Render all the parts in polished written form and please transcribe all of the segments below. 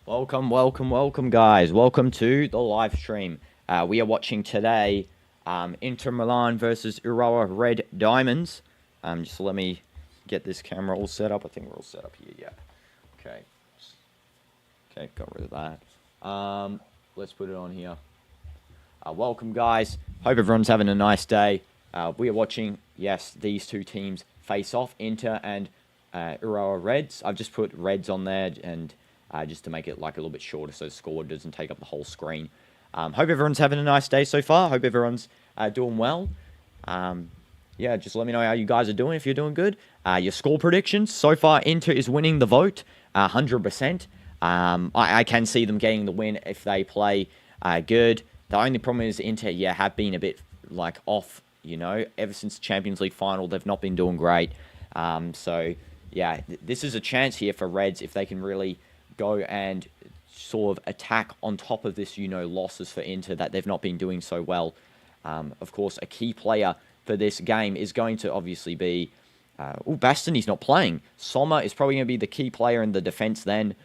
Welcome, guys. Welcome to the live stream. We are watching today Inter Milan versus Urawa Red Diamonds. Just let me get this camera all set up. I think we're all set up here. Yeah. Okay. Okay, got rid of that. Let's put it on here. Welcome, guys. Hope everyone's having a nice day. We are watching, yes, these two teams face off, Inter and Urawa Reds. I've just put Reds on there and just to make it like a little bit shorter so the score doesn't take up the whole screen. Hope everyone's having a nice day so far. Hope everyone's doing well. Yeah, just let me know how you guys are doing if you're doing good. Your score predictions. So far, Inter is winning the vote 100%. I can see them getting the win if they play good. The only problem is Inter, yeah, have been a bit like off, you know. Ever since the Champions League final, they've not been doing great. So, yeah, this is a chance here for Reds if they can really go and sort of attack on top of this, you know, losses for Inter that they've not been doing so well. Of course, a key player for this game is going to obviously be... Bastini's not playing. Sommer is probably going to be the key player in the defense then.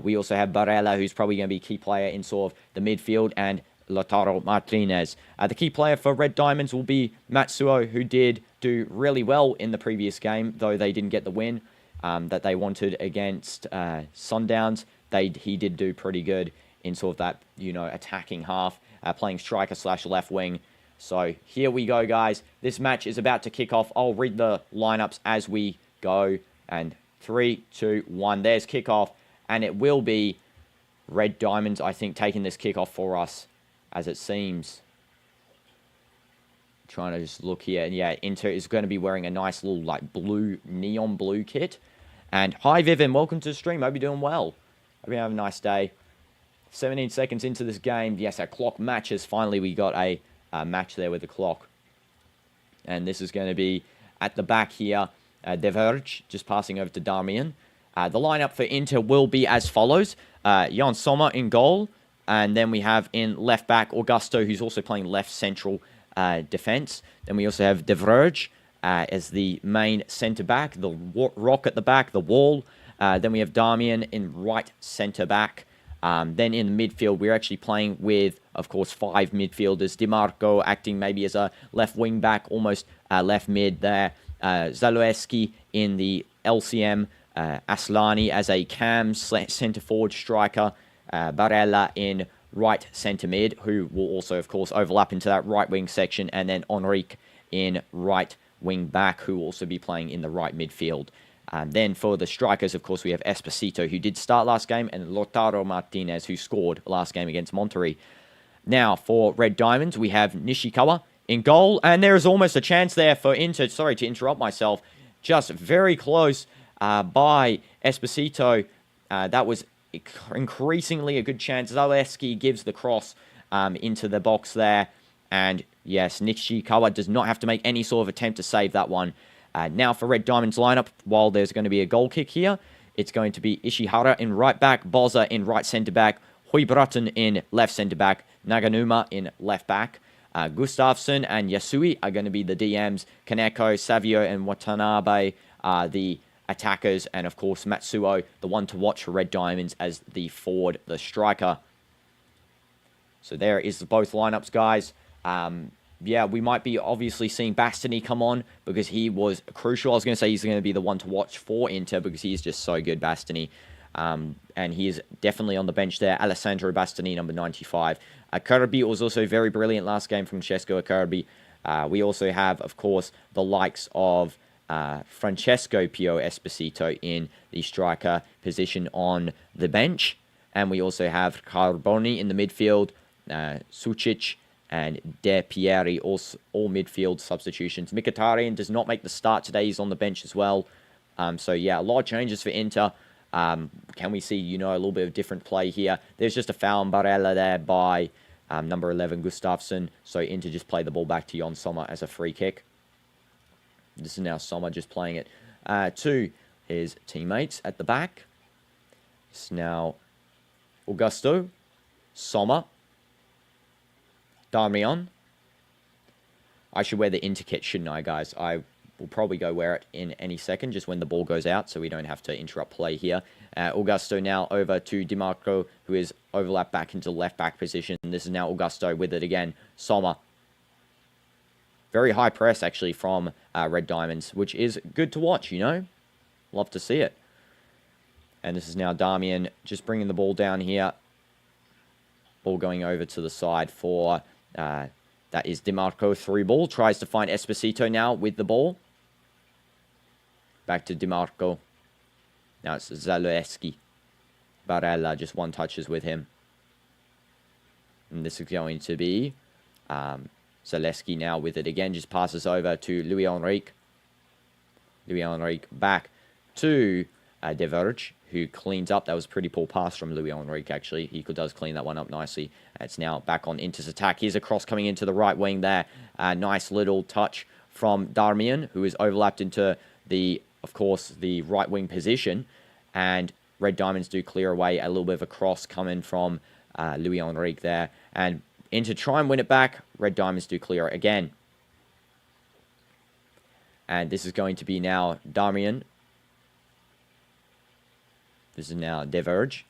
We also have Barella, who's probably going to be a key player in sort of the midfield, and Lautaro Martinez. The key player for Red Diamonds will be Matsuo, who did do really well in the previous game, though they didn't get the win that they wanted against Sundowns. He did do pretty good in sort of that, you know, attacking half, playing striker / left wing. So here we go, guys. This match is about to kick off. I'll read the lineups as we go. And 3, 2, 1. There's kickoff. And it will be Red Diamonds, I think, taking this kickoff for us, as it seems. Trying to just look here. And yeah, Inter is going to be wearing a nice little, like, blue, neon blue kit. And hi, Vivian. Welcome to the stream. Hope you're doing well. Hope you have a nice day. 17 seconds into this game. Yes, our clock matches. Finally, we got a match there with the clock. And this is going to be at the back here. Deverge just passing over to Darmian. The lineup for Inter will be as follows. Jan Sommer in goal. And then we have in left back Augusto, who's also playing left central defense. Then we also have Deverge as the main centre back. The Rock at the back, the Wall. Then we have Darmian in right centre back. Then in the midfield, we're actually playing with, of course, 5 midfielders. DiMarco acting maybe as a left wing back, almost left mid there. Zalewski in the LCM. Aslani as a cam centre forward striker. Barella in right centre mid, who will also, of course, overlap into that right wing section. And then Enrique in right wing back, who will also be playing in the right midfield. Then for the strikers, of course, we have Esposito, who did start last game, and Lautaro Martinez, who scored last game against Monterrey. Now, for Red Diamonds, we have Nishikawa in goal, and there is almost a chance there for Inter. Sorry to interrupt myself. Just very close by Esposito. That was increasingly a good chance. Zaleski gives the cross into the box there. And yes, Nishikawa does not have to make any sort of attempt to save that one. Now for Red Diamond's lineup, while there's going to be a goal kick here, it's going to be Ishihara in right back, Boza in right centre-back, Hoibraten in left centre-back, Naganuma in left back. Gustafsson and Yasui are going to be the DMs. Kaneko, Savio, and Watanabe are the attackers. And, of course, Matsuo, the one to watch for Red Diamonds as the forward, the striker. So there is both lineups, guys. Yeah, we might be obviously seeing Bastini come on because he was crucial. I was going to say he's going to be the one to watch for Inter because he is just so good, Bastini. And he is definitely on the bench there. Alessandro Bastini, number 95. Kirby was also very brilliant last game from Francesco Kirby. We also have, of course, the likes of Francesco Pio Esposito in the striker position on the bench. And we also have Carboni in the midfield, Sucic, and De Pieri, all midfield substitutions. Mkhitaryan does not make the start today. He's on the bench as well. So, yeah, a lot of changes for Inter. Can we see, you know, a little bit of different play here? There's just a foul on Barella there by number 11, Gustafsson. So, Inter just play the ball back to Jan Sommer as a free kick. This is now Sommer just playing it to his teammates at the back. It's now Augusto, Sommer, Darmian. I should wear the Inter kit, shouldn't I, guys? I will probably go wear it in any second, just when the ball goes out, so we don't have to interrupt play here. Augusto now over to DiMarco, who is overlapped back into left back position. This is now Augusto with it again. Sommer. Very high press, actually, from Red Diamonds, which is good to watch, you know. Love to see it. And this is now Darmian just bringing the ball down here. Ball going over to the side for... that is DiMarco, through ball. Tries to find Esposito now with the ball. Back to DiMarco. Now it's Zalewski. Barella just one touches with him. And this is going to be Zalewski now with it again. Just passes over to Louis Enrique. Louis Enrique back to De Verge, who cleans up. That was a pretty poor pass from Louis Enrique, actually. He does clean that one up nicely. It's now back on Inter's attack. Here's a cross coming into the right wing there. Nice little touch from Darmian, who is overlapped into the, of course, the right wing position. And Red Diamonds do clear away a little bit of a cross coming from Louis Enrique there. And Inter try and win it back. Red Diamonds do clear it again. And this is going to be now Darmian. This is now De Verge.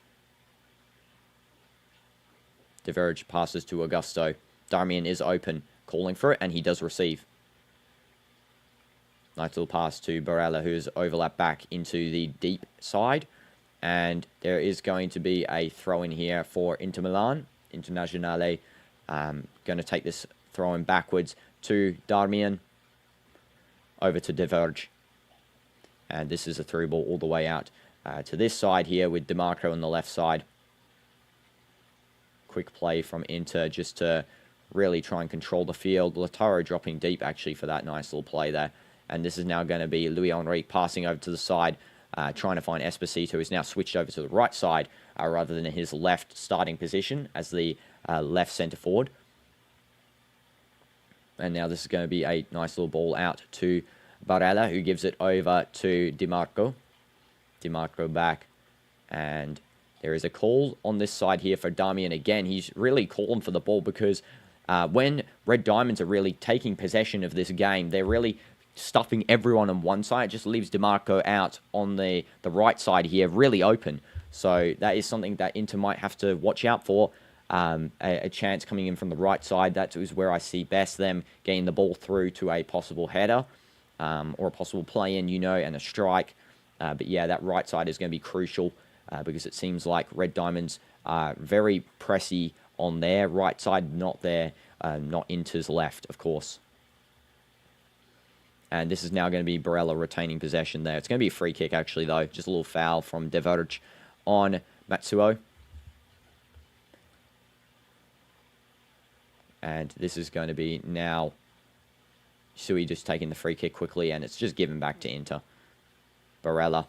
De Verge passes to Augusto. Darmian is open, calling for it, and he does receive. Nice little pass to Barella, who's overlapped back into the deep side. And there is going to be a throw in here for Inter Milan. Internazionale going to take this throw in backwards to Darmian. Over to De Verge. And this is a through ball all the way out to this side here with DiMarco on the left side. Quick play from Inter just to really try and control the field. Lautaro dropping deep, actually, for that nice little play there. And this is now going to be Louis Enrique passing over to the side, trying to find Esposito, who's now switched over to the right side rather than his left starting position as the left centre forward. And now this is going to be a nice little ball out to Barella, who gives it over to DiMarco. DiMarco back. And there is a call on this side here for Darmian again. He's really calling for the ball because when Red Diamonds are really taking possession of this game, they're really stuffing everyone on one side. It just leaves DiMarco out on the right side here, really open. So that is something that Inter might have to watch out for. A chance coming in from the right side. That is where I see best them getting the ball through to a possible header or a possible play-in, you know, and a strike. But yeah, that right side is going to be crucial because it seems like Red Diamonds are very pressy on their right side, not Inter's left, of course. And this is now going to be Barella retaining possession there. It's going to be a free kick, actually, though. Just a little foul from De Verge on Matsuo. And this is going to be now Sui just taking the free kick quickly, and it's just given back to Inter. Barella,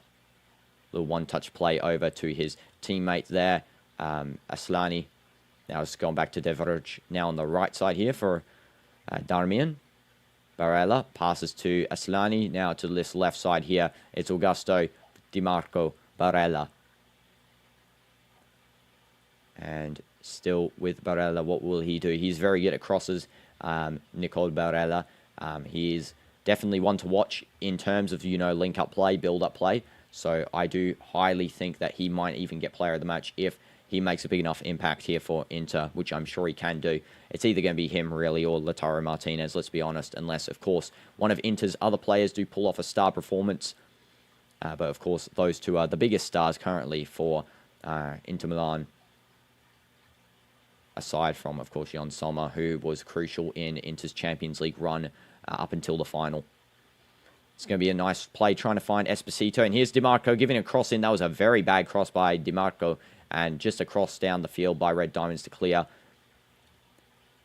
little one-touch play over to his teammate there, Aslani. Now it's gone back to De Verge. Now on the right side here for Darmian. Barella passes to Aslani. Now to this left side here, it's Augusto, DiMarco, Barella. And still with Barella, what will he do? He's very good at crosses, Nicole Barella. He is definitely one to watch in terms of, you know, link-up play, build-up play. So I do highly think that he might even get player of the match if he makes a big enough impact here for Inter, which I'm sure he can do. It's either going to be him, really, or Lautaro Martinez, let's be honest, unless, of course, one of Inter's other players do pull off a star performance. But, of course, those two are the biggest stars currently for Inter Milan. Aside from, of course, Jan Sommer, who was crucial in Inter's Champions League run up until the final. It's going to be a nice play trying to find Esposito. And here's DiMarco giving a cross in. That was a very bad cross by DiMarco. And just a cross down the field by Red Diamonds to clear.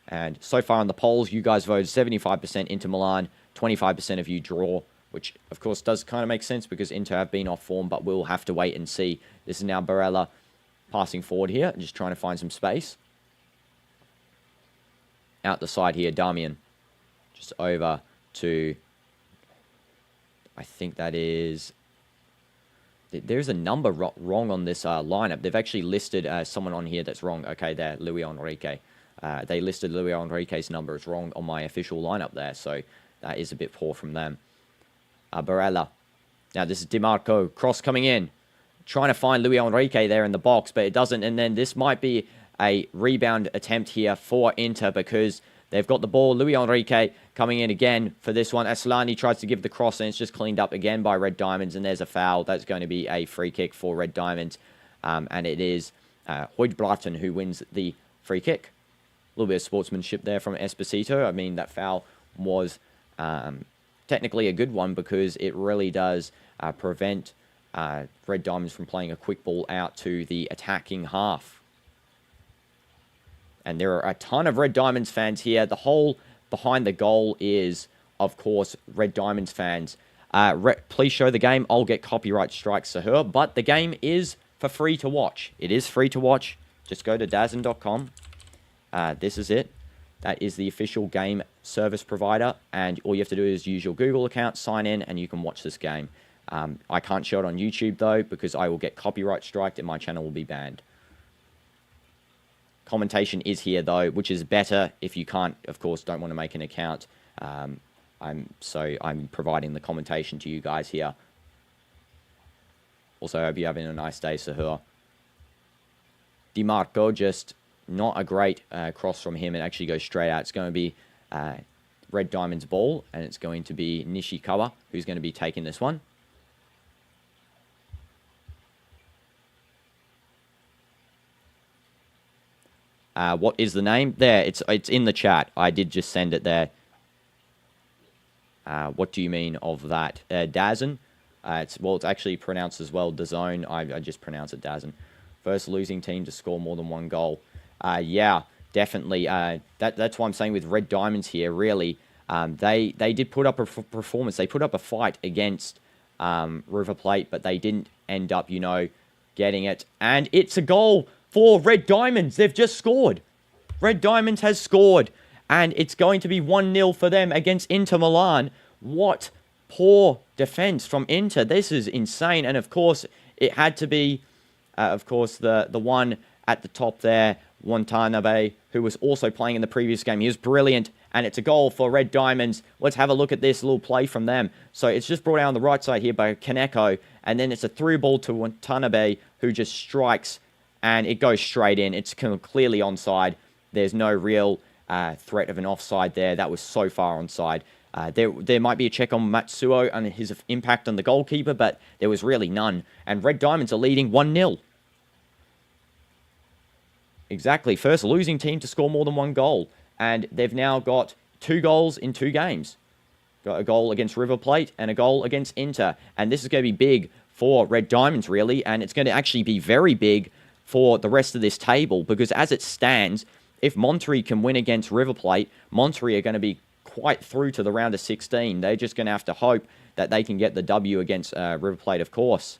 And so far on the polls, you guys voted 75% Inter Milan, 25% of you draw, which, of course, does kind of make sense because Inter have been off form, but we'll have to wait and see. This is now Barella passing forward here, just trying to find some space. Out the side here, Darmian. Just over to, I think that is, there's a number wrong on this lineup. They've actually listed someone on here that's wrong. Okay, there, Louis Enrique. They listed Louis Enrique's number as wrong on my official lineup there, so that is a bit poor from them. Barella. Now this is DiMarco. Cross coming in. Trying to find Luis Enrique there in the box, but it doesn't. And then this might be a rebound attempt here for Inter because they've got the ball. Luis Enrique coming in again for this one. Aslani tries to give the cross, and it's just cleaned up again by Red Diamonds, and there's a foul. That's going to be a free kick for Red Diamonds, and it is Hoidblatten who wins the free kick. A little bit of sportsmanship there from Esposito. I mean, that foul was technically a good one because it really does prevent Red Diamonds from playing a quick ball out to the attacking half. And there are a ton of Red Diamonds fans here. The whole behind the goal is, of course, Red Diamonds fans. Please show the game. I'll get copyright strikes to her. But the game is for free to watch. It is free to watch. Just go to DAZN.com. This is it. That is the official game service provider. And all you have to do is use your Google account, sign in, and you can watch this game. I can't show it on YouTube, though, because I will get copyright striked and my channel will be banned. Commentation is here, though, which is better if you can't, of course, don't want to make an account. I'm providing the commentation to you guys here. Also, I hope you're having a nice day, Sahur. DiMarco, just not a great cross from him. It actually goes straight out. It's going to be Red Diamond's ball, and it's going to be Nishikawa who's going to be taking this one. What is the name? There, it's in the chat. I did just send it there. What do you mean of that? DAZN. It's actually pronounced as well, DAZN. I just pronounce it DAZN. First losing team to score more than one goal. Yeah, definitely. That's what I'm saying with Red Diamonds here, really. They did put up a performance. They put up a fight against River Plate, but they didn't end up, getting it. And it's a goal for Red Diamonds. They've just scored. Red Diamonds has scored. And it's going to be 1-0 for them against Inter Milan. What poor defense from Inter. This is insane. And, of course, it had to be, the one at the top there, Watanabe, who was also playing in the previous game. He was brilliant. And it's a goal for Red Diamonds. Let's have a look at this little play from them. So it's just brought out on the right side here by Kaneko. And then it's a through ball to Watanabe, who just strikes. And it goes straight in. It's clearly onside. There's no real threat of an offside there. That was so far onside. There might be a check on Matsuo and his impact on the goalkeeper, but there was really none. And Red Diamonds are leading 1-0. Exactly. First losing team to score more than one goal. And they've now got 2 goals in 2 games. Got a goal against River Plate and a goal against Inter. And this is going to be big for Red Diamonds, really. And it's going to actually be very big for the rest of this table, because as it stands, if Monterrey can win against River Plate, Monterrey are going to be quite through to the round of 16. They're just going to have to hope that they can get the W against River Plate, of course.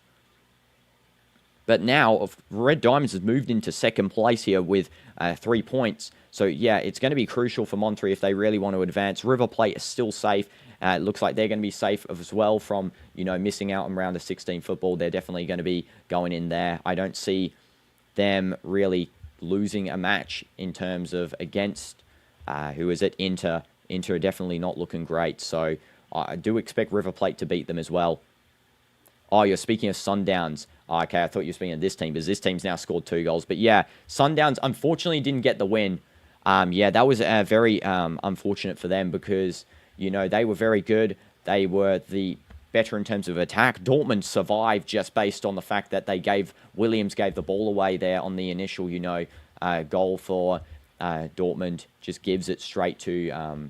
But now, Red Diamonds has moved into second place here with 3 points. So, yeah, it's going to be crucial for Monterrey if they really want to advance. River Plate is still safe. It looks like they're going to be safe as well from, missing out on round of 16 football. They're definitely going to be going in there. I don't see them really losing a match in terms of against who is it? Inter. Inter are definitely not looking great. So I do expect River Plate to beat them as well. Oh, you're speaking of Sundowns. Okay, I thought you were speaking of this team, because this team's now scored 2 goals. But yeah, Sundowns unfortunately didn't get the win. Yeah, that was very unfortunate for them because, they were very good. They were the better in terms of attack. Dortmund survived just based on the fact that Williams gave the ball away there on the initial, goal for Dortmund. Just gives it straight to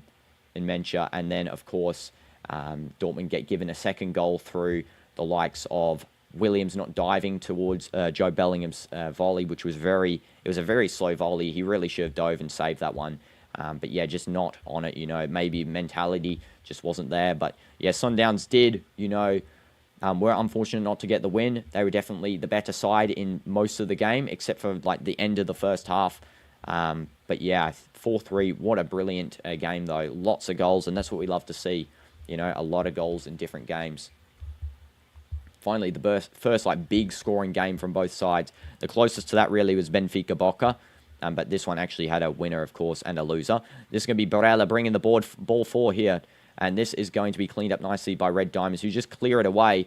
Inmentia. And then, of course, Dortmund get given a second goal through the likes of Williams not diving towards Joe Bellingham's volley, which was it was a very slow volley. He really should have dove and saved that one. But yeah, just not on it, maybe mentality just wasn't there. But yeah, Sundowns did, were unfortunate not to get the win. They were definitely the better side in most of the game, except for like the end of the first half. But yeah, 4-3, what a brilliant game though. Lots of goals, and that's what we love to see, a lot of goals in different games. Finally, the first big scoring game from both sides. The closest to that really was Benfica Boca. But this one actually had a winner, of course, and a loser. This is going to be Barella bringing the ball for here. And this is going to be cleaned up nicely by Red Diamonds, who just clear it away.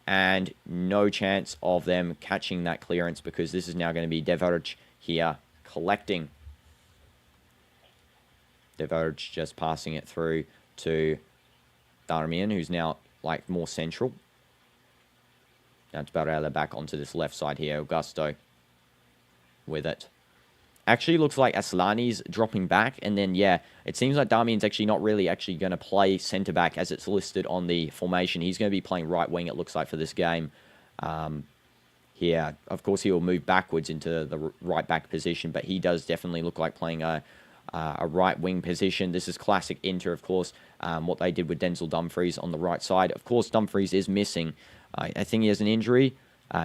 And no chance of them catching that clearance, because this is now going to be Deverge here collecting. Deverge just passing it through to Darmian, who's now like more central. Now it's Barella back onto this left side here. Augusto with it. Actually looks like Aslani's dropping back. And then, yeah, it seems like Darmian's actually not really going to play centre-back as it's listed on the formation. He's going to be playing right wing, it looks like, for this game. Here, of course, he will move backwards into the right-back position, but he does definitely look like playing a right wing position. This is classic Inter, of course, what they did with Denzel Dumfries on the right side. Of course, Dumfries is missing. I think he has an injury.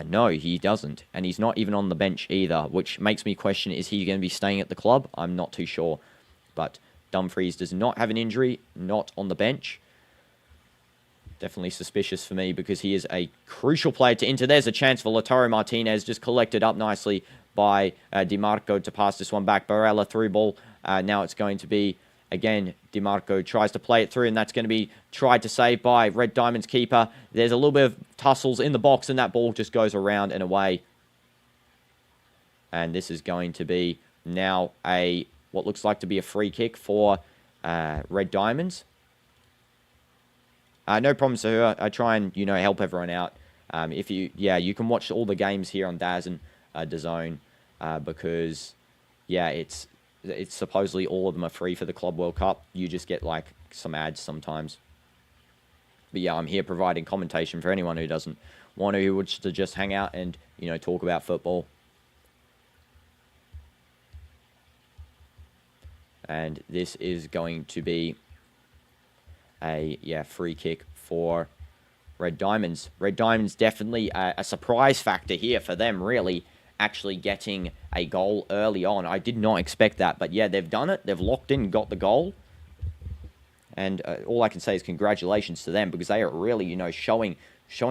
No, he doesn't. And he's not even on the bench either, which makes me question, is he going to be staying at the club? I'm not too sure. But Dumfries does not have an injury, not on the bench. Definitely suspicious for me, because he is a crucial player to Inter. There's a chance for Lautaro Martinez, just collected up nicely by DiMarco to pass this one back. Barella through ball. Now it's going to be, again, DiMarco tries to play it through, and that's going to be tried to save by Red Diamond's keeper. There's a little bit of tussles in the box, and that ball just goes around and away. And this is going to be now what looks like to be a free kick for Red Diamonds. No problem, sir. I try and, help everyone out. You can watch all the games here on Daz and DAZN, because, it's supposedly all of them are free for the Club World Cup. You just get, some ads sometimes. But, yeah, I'm here providing commentation for anyone who doesn't want to, who wants to just hang out and, talk about football. And this is going to be a free kick for Red Diamonds. Red Diamonds definitely a surprise factor here for them, really, actually getting a goal early on. I did not expect that, but yeah, they've done it. They've locked in, got the goal. And all I can say is congratulations to them, because they are really, showing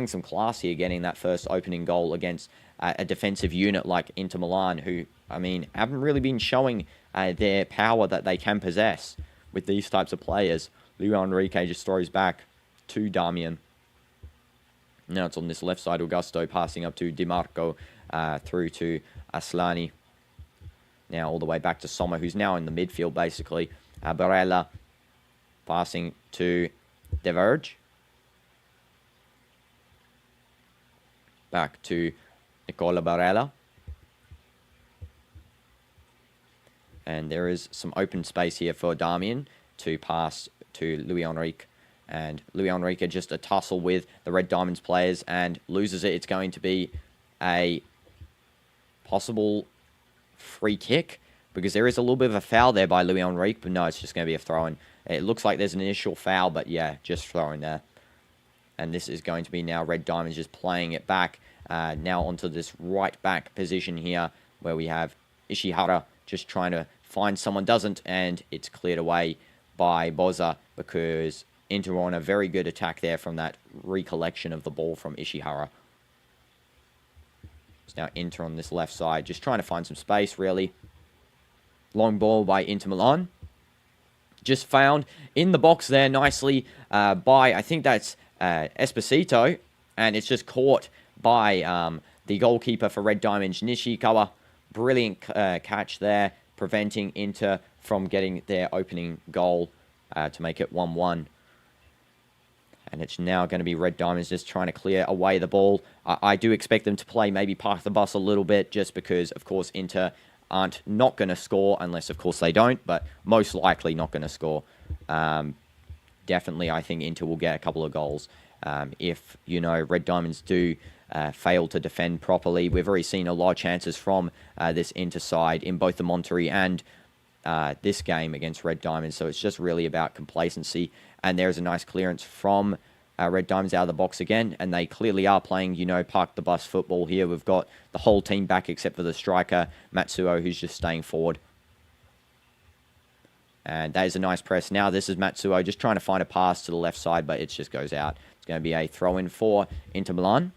some class here, getting that first opening goal against a defensive unit like Inter Milan, who, haven't really been showing their power that they can possess with these types of players. Luis Enrique just throws back to Darmian. Now it's on this left side. Augusto passing up to DiMarco, through to Aslani. Now all the way back to Sommer, who's now in the midfield, basically. Barella passing to Deverge. Back to Nicola Barella. And there is some open space here for Darmian to pass to Luis Enrique. And Luis Enrique just a tussle with the Red Diamonds players and loses it. It's going to be a possible free kick, because there is a little bit of a foul there by Luis Enrique, but no, it's just going to be a throw-in. It looks like there's an initial foul, but yeah, just throwing there. And this is going to be now Red Diamonds just playing it back now onto this right back position here, where we have Ishihara just trying to find someone, doesn't, and it's cleared away by Boza, because Inter on a very good attack there from that recollection of the ball from Ishihara. It's now Inter on this left side, just trying to find some space, really. Long ball by Inter Milan. Just found in the box there nicely by, I think that's Esposito, and it's just caught by the goalkeeper for Red Diamonds, Nishikawa. Brilliant catch there, preventing Inter from getting their opening goal to make it 1-1. And it's now going to be Red Diamonds just trying to clear away the ball. I do expect them to play maybe park the bus a little bit, just because, of course, Inter aren't not going to score, unless, of course, they don't, but most likely not going to score. Definitely, I think Inter will get a couple of goals. If, Red Diamonds do fail to defend properly. We've already seen a lot of chances from this Inter side in both the Monterrey and this game against Red Diamonds, so it's just really about complacency. And there's a nice clearance from Red Diamonds out of the box again, and they clearly are playing, park the bus football here. We've got the whole team back except for the striker, Matsuo, who's just staying forward. And that is a nice press. Now this is Matsuo just trying to find a pass to the left side, but it just goes out. It's going to be a throw-in for Inter Milan.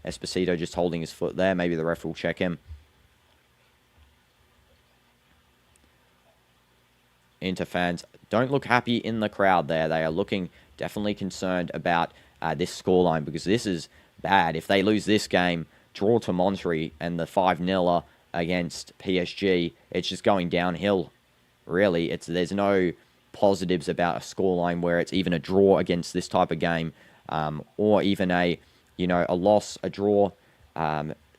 Esposito just holding his foot there. Maybe the ref will check him. Inter fans don't look happy in the crowd there. They are looking definitely concerned about this scoreline, because this is bad. If they lose this game, draw to Monterrey, and the 5-0 against PSG, it's just going downhill, really. There's no positives about a scoreline where it's even a draw against this type of game, or even a loss, a draw,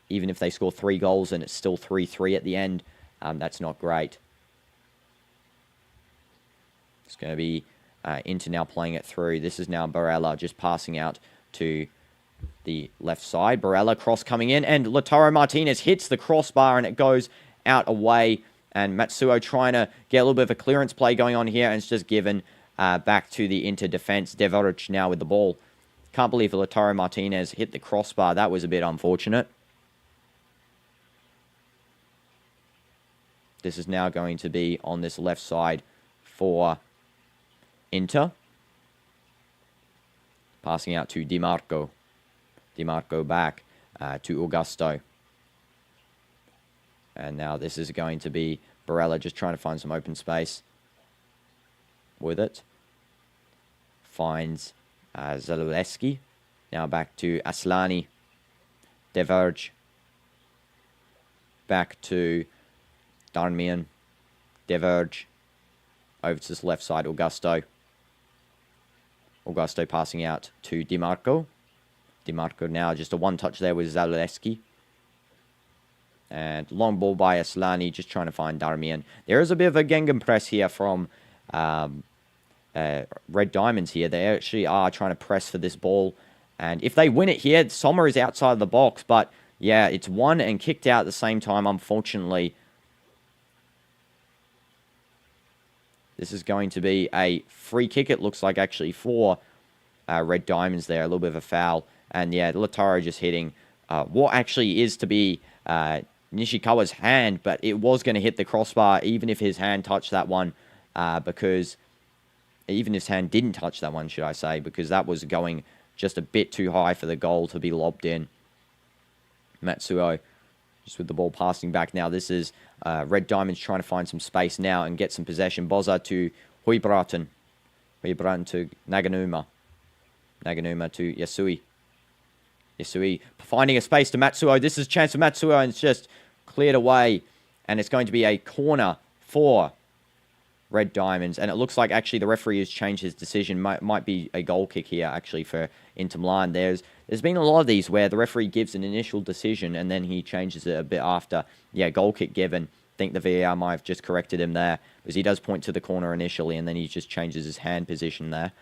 even if they score 3 goals and it's still 3-3 at the end. That's not great. It's going to be Inter now playing it through. This is now Barella just passing out to the left side. Barella cross coming in, and Lautaro Martinez hits the crossbar and it goes out away. And Matsuo trying to get a little bit of a clearance play going on here, and it's just given back to the Inter defense. Deverich now with the ball. Can't believe Lautaro Martinez hit the crossbar. That was a bit unfortunate. This is now going to be on this left side for Inter. Passing out to DiMarco. DiMarco back to Augusto. And now this is going to be Barella just trying to find some open space with it. Finds Zalewski. Now back to Aslani. Deverge. Back to Darmian. Deverge. Over to this left side, Augusto. Augusto passing out to DiMarco. DiMarco now just a one-touch there with Zalewski. And long ball by Aslani, just trying to find Darmian. There is a bit of a gegenpress here from Red Diamonds here. They actually are trying to press for this ball. And if they win it here, Sommer is outside the box. But yeah, it's won and kicked out at the same time, unfortunately. This is going to be a free kick, it looks like, actually, for Red Diamonds there. A little bit of a foul. And yeah, Lautaro just hitting what actually is to be Nishikawa's hand, but it was going to hit the crossbar even if his hand touched that one, because even his hand didn't touch that one, should I say, because that was going just a bit too high for the goal to be lobbed in. Matsuo just with the ball passing back now. This is Red Diamonds trying to find some space now and get some possession. Boza to Huibraten. Huibraten to Naganuma. Naganuma to Yasui. Yasui finding a space to Matsuo. This is a chance for Matsuo, and it's just cleared away. And it's going to be a corner for Red Diamonds. And it looks like actually the referee has changed his decision. Might be a goal kick here actually for Inter Milan. There's been a lot of these where the referee gives an initial decision and then he changes it a bit after. Yeah, goal kick given. I think the VAR might have just corrected him there, because he does point to the corner initially and then he just changes his hand position there.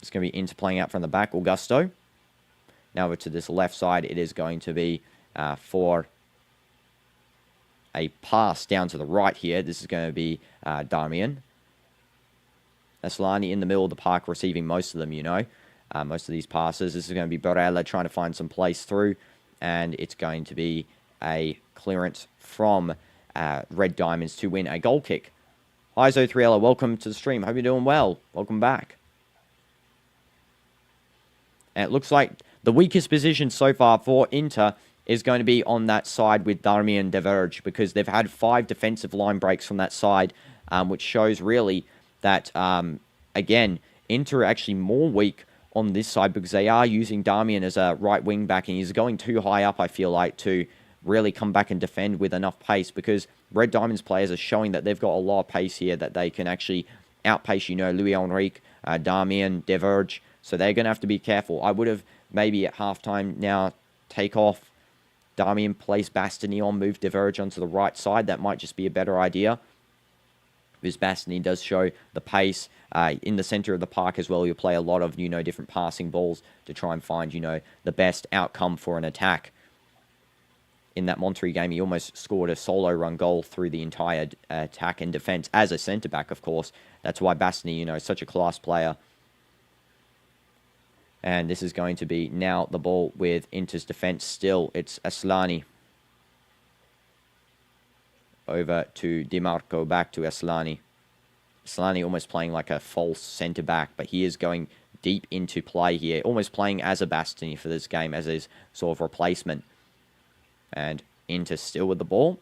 It's going to be Inter playing out from the back. Augusto. Now over to this left side, it is going to be for a pass down to the right here. This is going to be Darmian. Aslani in the middle of the park receiving most of them, most of these passes. This is going to be Barella trying to find some place through, and it's going to be a clearance from Red Diamonds to win a goal kick. Hi Zo3Ella, welcome to the stream. Hope you're doing well. Welcome back. And it looks like the weakest position so far for Inter is going to be on that side with Darmian Deverge, because they've had 5 defensive line breaks from that side, which shows really that, again, Inter are actually more weak on this side because they are using Darmian as a right wing back, and he's going too high up, I feel like, to really come back and defend with enough pace, because Red Diamonds players are showing that they've got a lot of pace here, that they can actually outpace, Louis Enrique, Darmian, Deverge. So they're going to have to be careful. I would have maybe at halftime now take off Darmian, place Bastoni on, move Deverge onto the right side. That might just be a better idea, because Bastoni does show the pace in the center of the park as well. You'll play a lot of, different passing balls to try and find, the best outcome for an attack. In that Monterrey game, he almost scored a solo run goal through the entire attack and defense as a centre-back, of course. That's why Bastoni, is such a class player. And this is going to be now the ball with Inter's defense still. It's Aslani. Over to DiMarco, back to Aslani. Aslani almost playing like a false centre-back, but he is going deep into play here. Almost playing as a Bastoni for this game, as his sort of replacement. And Inter still with the ball.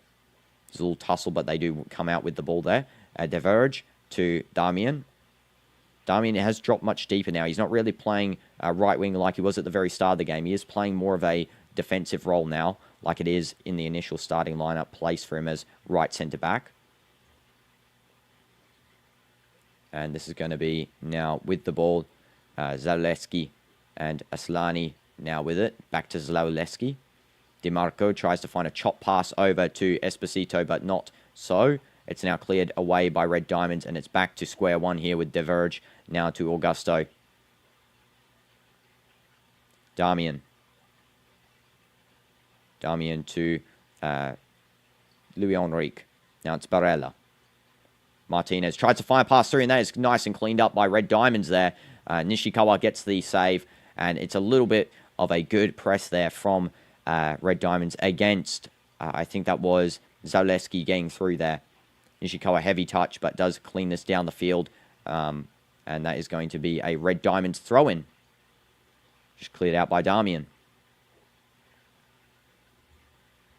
It's a little tussle, but they do come out with the ball there. Diverge to Damian. Damian has dropped much deeper now. He's not really playing right wing like he was at the very start of the game. He is playing more of a defensive role now, like it is in the initial starting lineup place for him as right centre back. And this is going to be now with the ball. Zalewski and Aslani now with it. Back to Zalewski. DiMarco tries to find a chop pass over to Esposito, but not so. It's now cleared away by Red Diamonds, and it's back to square one here with Diverge. Now to Augusto. Damian. Damian to Louis Enrique. Now it's Barella. Martinez tries to find a pass through, and that is nice and cleaned up by Red Diamonds there. Nishikawa gets the save, and it's a little bit of a good press there from Red Diamonds against, I think that was Zalewski getting through there. Nishikawa heavy touch, but does clean this down the field. And that is going to be a Red Diamonds throw-in. Just cleared out by Damian.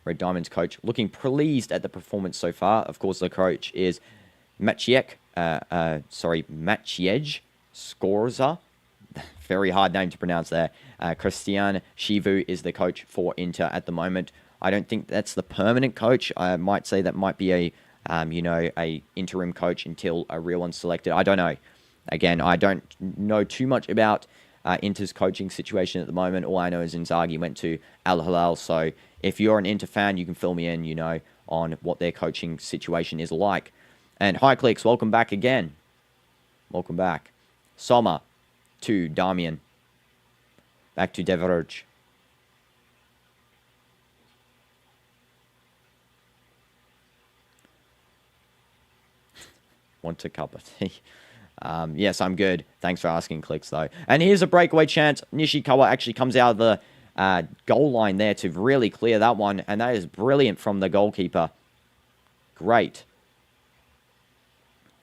Red Diamonds coach looking pleased at the performance so far. Of course, the coach is Maciej Skorza. Very hard name to pronounce there. Christian Shivu is the coach for Inter at the moment. I don't think that's the permanent coach. I might say that might be a interim coach until a real one's selected. I don't know. Again, I don't know too much about Inter's coaching situation at the moment. All I know is Inzaghi went to Al Hilal. So if you're an Inter fan, you can fill me in, on what their coaching situation is like. And hi, Clicks. Welcome back again. Welcome back. Sommer to Damian. Back to Deverage. Want a cup of tea? Yes, I'm good. Thanks for asking, Clicks, though. And here's a breakaway chance. Nishikawa actually comes out of the goal line there to really clear that one. And that is brilliant from the goalkeeper. Great.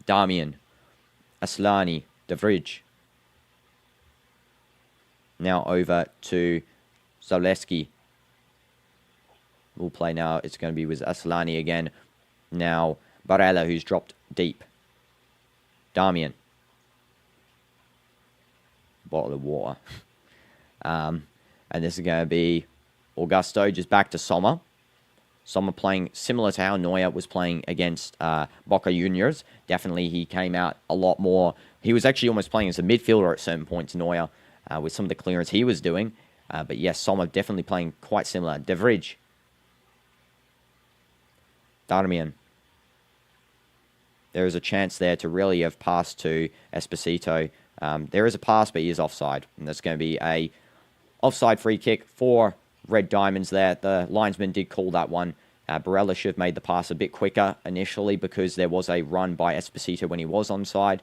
Damian. Aslani. Devrij. Now over to Zalewski. We'll play now. It's going to be with Aslani again. Now Barella, who's dropped deep. Damian. Bottle of water. And this is going to be Augusto just back to Sommer. Sommer playing similar to how Neuer was playing against Boca Juniors. Definitely he came out a lot more. He was actually almost playing as a midfielder at certain points, Neuer, with some of the clearance he was doing. But yes, Sommer definitely playing quite similar. Devrij. Darmian. There is a chance there to really have passed to Esposito. There is a pass, but he is offside. And that's going to be a offside free kick for Red Diamonds there. The linesman did call that one. Barella should have made the pass a bit quicker initially because there was a run by Esposito when he was onside.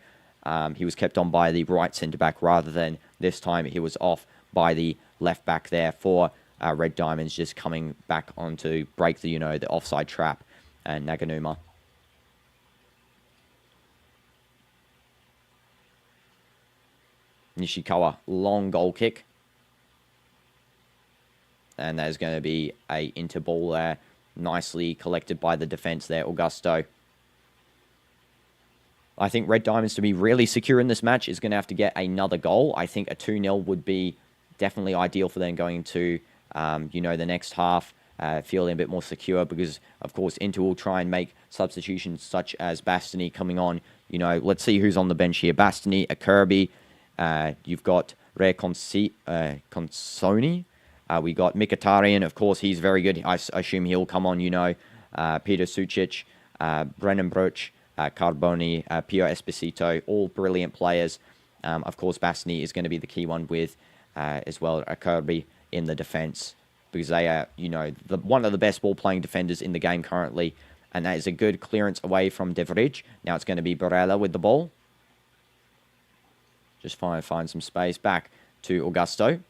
He was kept on by the right centre-back rather than this time he was off by the left-back there for Red Diamonds just coming back on to break the, the offside trap. And Naganuma. Nishikawa, long goal kick. And that is going to be a Inter ball there. Nicely collected by the defence there, Augusto. I think Red Diamonds, to be really secure in this match, is going to have to get another goal. I think a 2-0 would be definitely ideal for them going into, the next half. Feeling a bit more secure because, of course, Inter will try and make substitutions such as Bastoni coming on. Let's see who's on the bench here. Bastoni, Kirby. You've got Re Consoni. We got Mkhitaryan. Of course, he's very good. I assume he'll come on, Peter Sucic, Brennan Broch, Carboni, Pio Esposito, all brilliant players. Of course, Bastoni is going to be the key one with, as well, Kirby in the defence. Because they are, one of the best ball-playing defenders in the game currently. And that is a good clearance away from Devrij. Now it's going to be Barella with the ball. Just find some space back to Augusto.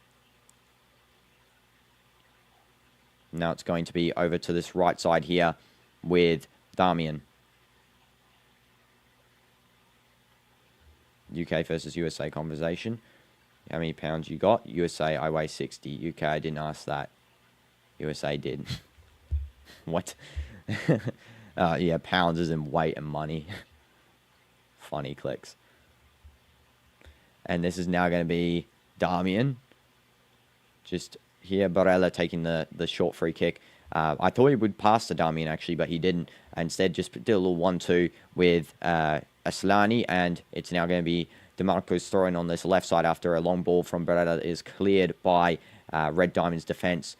Now it's going to be over to this right side here with Damian. UK versus USA conversation. How many pounds you got? USA, I weigh 60. UK, I didn't ask that. USA did. What? Yeah, pounds is in weight and money. funny clicks. And this is now going to be Damian. Just here, Barella taking the short free kick. I thought he would pass to Damian, actually, but he didn't. Instead, just did a little 1-2 with Aslani, and it's now going to be DeMarco's throwing on this left side after a long ball from Barella that is cleared by Red Diamond's defense.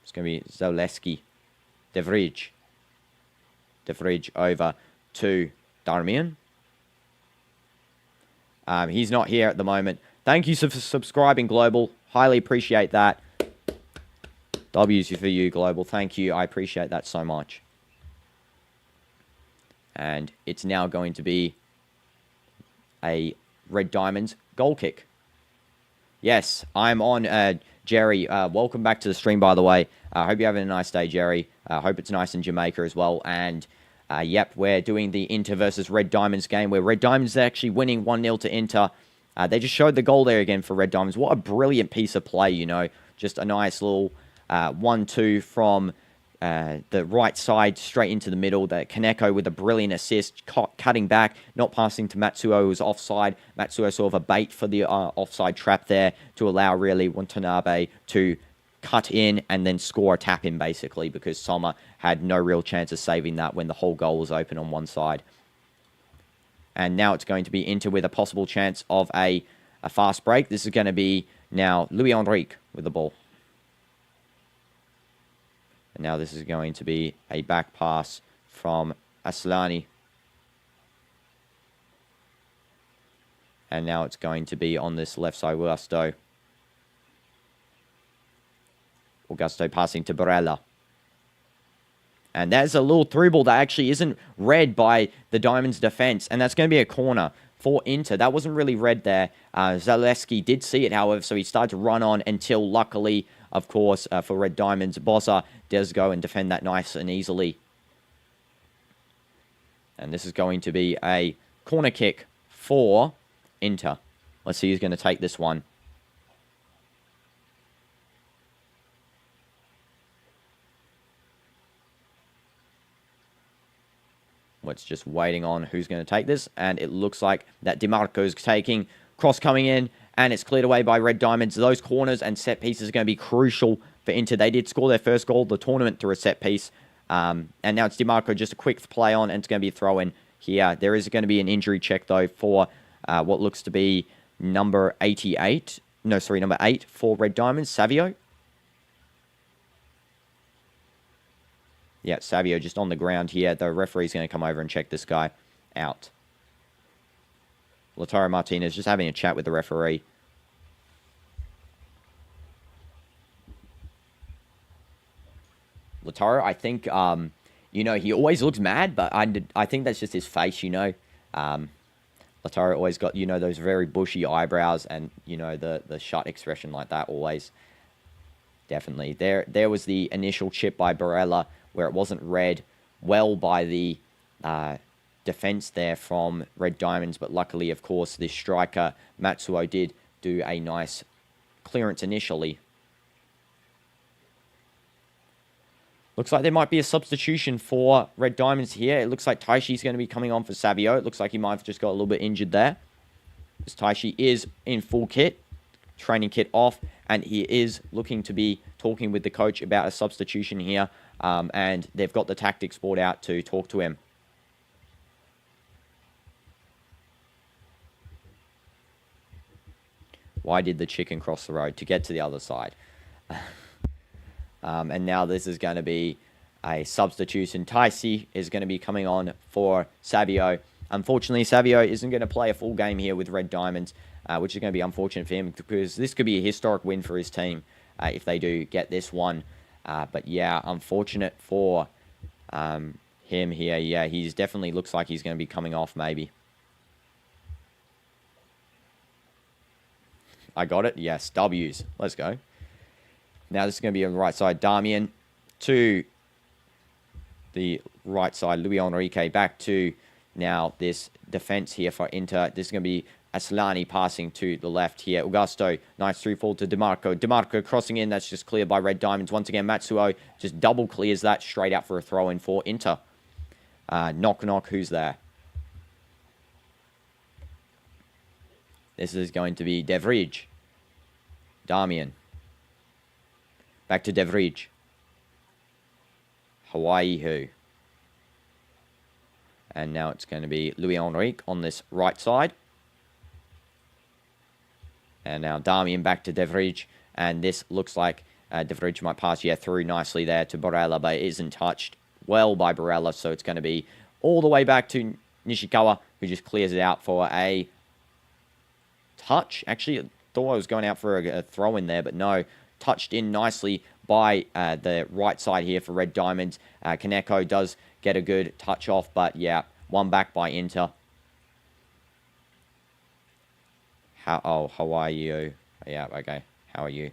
It's going to be Zaleski. De Vrij over to Darmian. He's not here at the moment. Thank you for subscribing, Global. Highly appreciate that. W's for you, Global. Thank you. I appreciate that so much. And it's now going to be a Red Diamonds goal kick. Yes, I'm on, Jerry. Welcome back to the stream, by the way. I hope you're having a nice day, Jerry. I hope it's nice in Jamaica as well. And, yep, we're doing the Inter versus Red Diamonds game where Red Diamonds are actually winning 1-0 to Inter. They just showed the goal there again for Red Diamonds. What a brilliant piece of play, you know. Just a nice little 1-2 from the right side straight into the middle. The Kaneko with a brilliant assist, cutting back, not passing to Matsuo, who's offside. Matsuo sort of a bait for the offside trap there to allow really Watanabe to cut in and then score a tap in, basically, because Sommer had no real chance of saving that when the whole goal was open on one side. And now it's going to be Inter with a possible chance of a fast break. This is going to be now Luis Enrique with the ball. And now this is going to be a back pass from Aslani. And now it's going to be on this left side, Augusto. Augusto passing to Barella. And there's a little through ball that actually isn't read by the Diamonds defense. And that's going to be a corner for Inter. That wasn't really read there. Zaleski did see it, however, so he started to run on until, luckily, of course, for Red Diamonds, Bossa does go and defend that nice and easily. And this is going to be a corner kick for Inter. Let's see who's going to take this one. It's just waiting on who's going to take this. And it looks like that DeMarco's taking. Cross coming in. And it's cleared away by Red Diamonds. Those corners and set pieces are going to be crucial for Inter. They did score their first goal of the tournament through a set piece. And now it's DeMarco, just a quick play on. And it's going to be a throw in here. There is going to be an injury check, though, for what looks to be number 88. No, sorry, number 8 for Red Diamonds. Savio. Yeah, Savio just on the ground here. The referee's going to come over and check this guy out. Lautaro Martinez just having a chat with the referee. Lautaro, I think, you know, he always looks mad, but I think that's just his face, you know. Lautaro always got, you know, those very bushy eyebrows and, you know, the shut expression like that always. Definitely. There was the initial chip by Barella, where it wasn't read well by the defense there from Red Diamonds. But luckily, of course, this striker, Matsuo, did do a nice clearance initially. Looks like there might be a substitution for Red Diamonds here. It looks like Taishi's going to be coming on for Savio. It looks like he might have just got a little bit injured there. This Taishi is in full kit, training kit off, and he is looking to be talking with the coach about a substitution here. And they've got the tactics board out to talk to him. Why did the chicken cross the road? To get to the other side. And now this is going to be a substitution. Taisi is going to be coming on for Savio. Unfortunately, Savio isn't going to play a full game here with Red Diamonds, which is going to be unfortunate for him because this could be a historic win for his team if they do get this one. But yeah, unfortunate for him here. Yeah, he's definitely looks like he's going to be coming off maybe. I got it. Yes, W's. Let's go. Now this is going to be on the right side. Damian to the right side. Luis Enrique back to now this defense here for Inter. This is going to be Aslani passing to the left here. Augusto, nice through fall to DeMarco. DeMarco crossing in. That's just cleared by Red Diamonds. Once again, Matsuo just double clears that straight out for a throw-in for Inter. Knock, knock. Who's there? This is going to be De Vrij. Damian. Back to De Vrij. Hawaii who. And now it's going to be Louis Enrique on this right side. And now Damian back to De Vrij. And this looks like De Vrij might pass through nicely there to Barella, but it isn't touched well by Barella. So it's going to be all the way back to Nishikawa, who just clears it out for a touch. Actually, I thought I was going out for a throw in there, but no. Touched in nicely by the right side here for Red Diamonds. Kaneko does get a good touch off, but yeah, one back by Inter. How are you? Yeah, okay. How are you?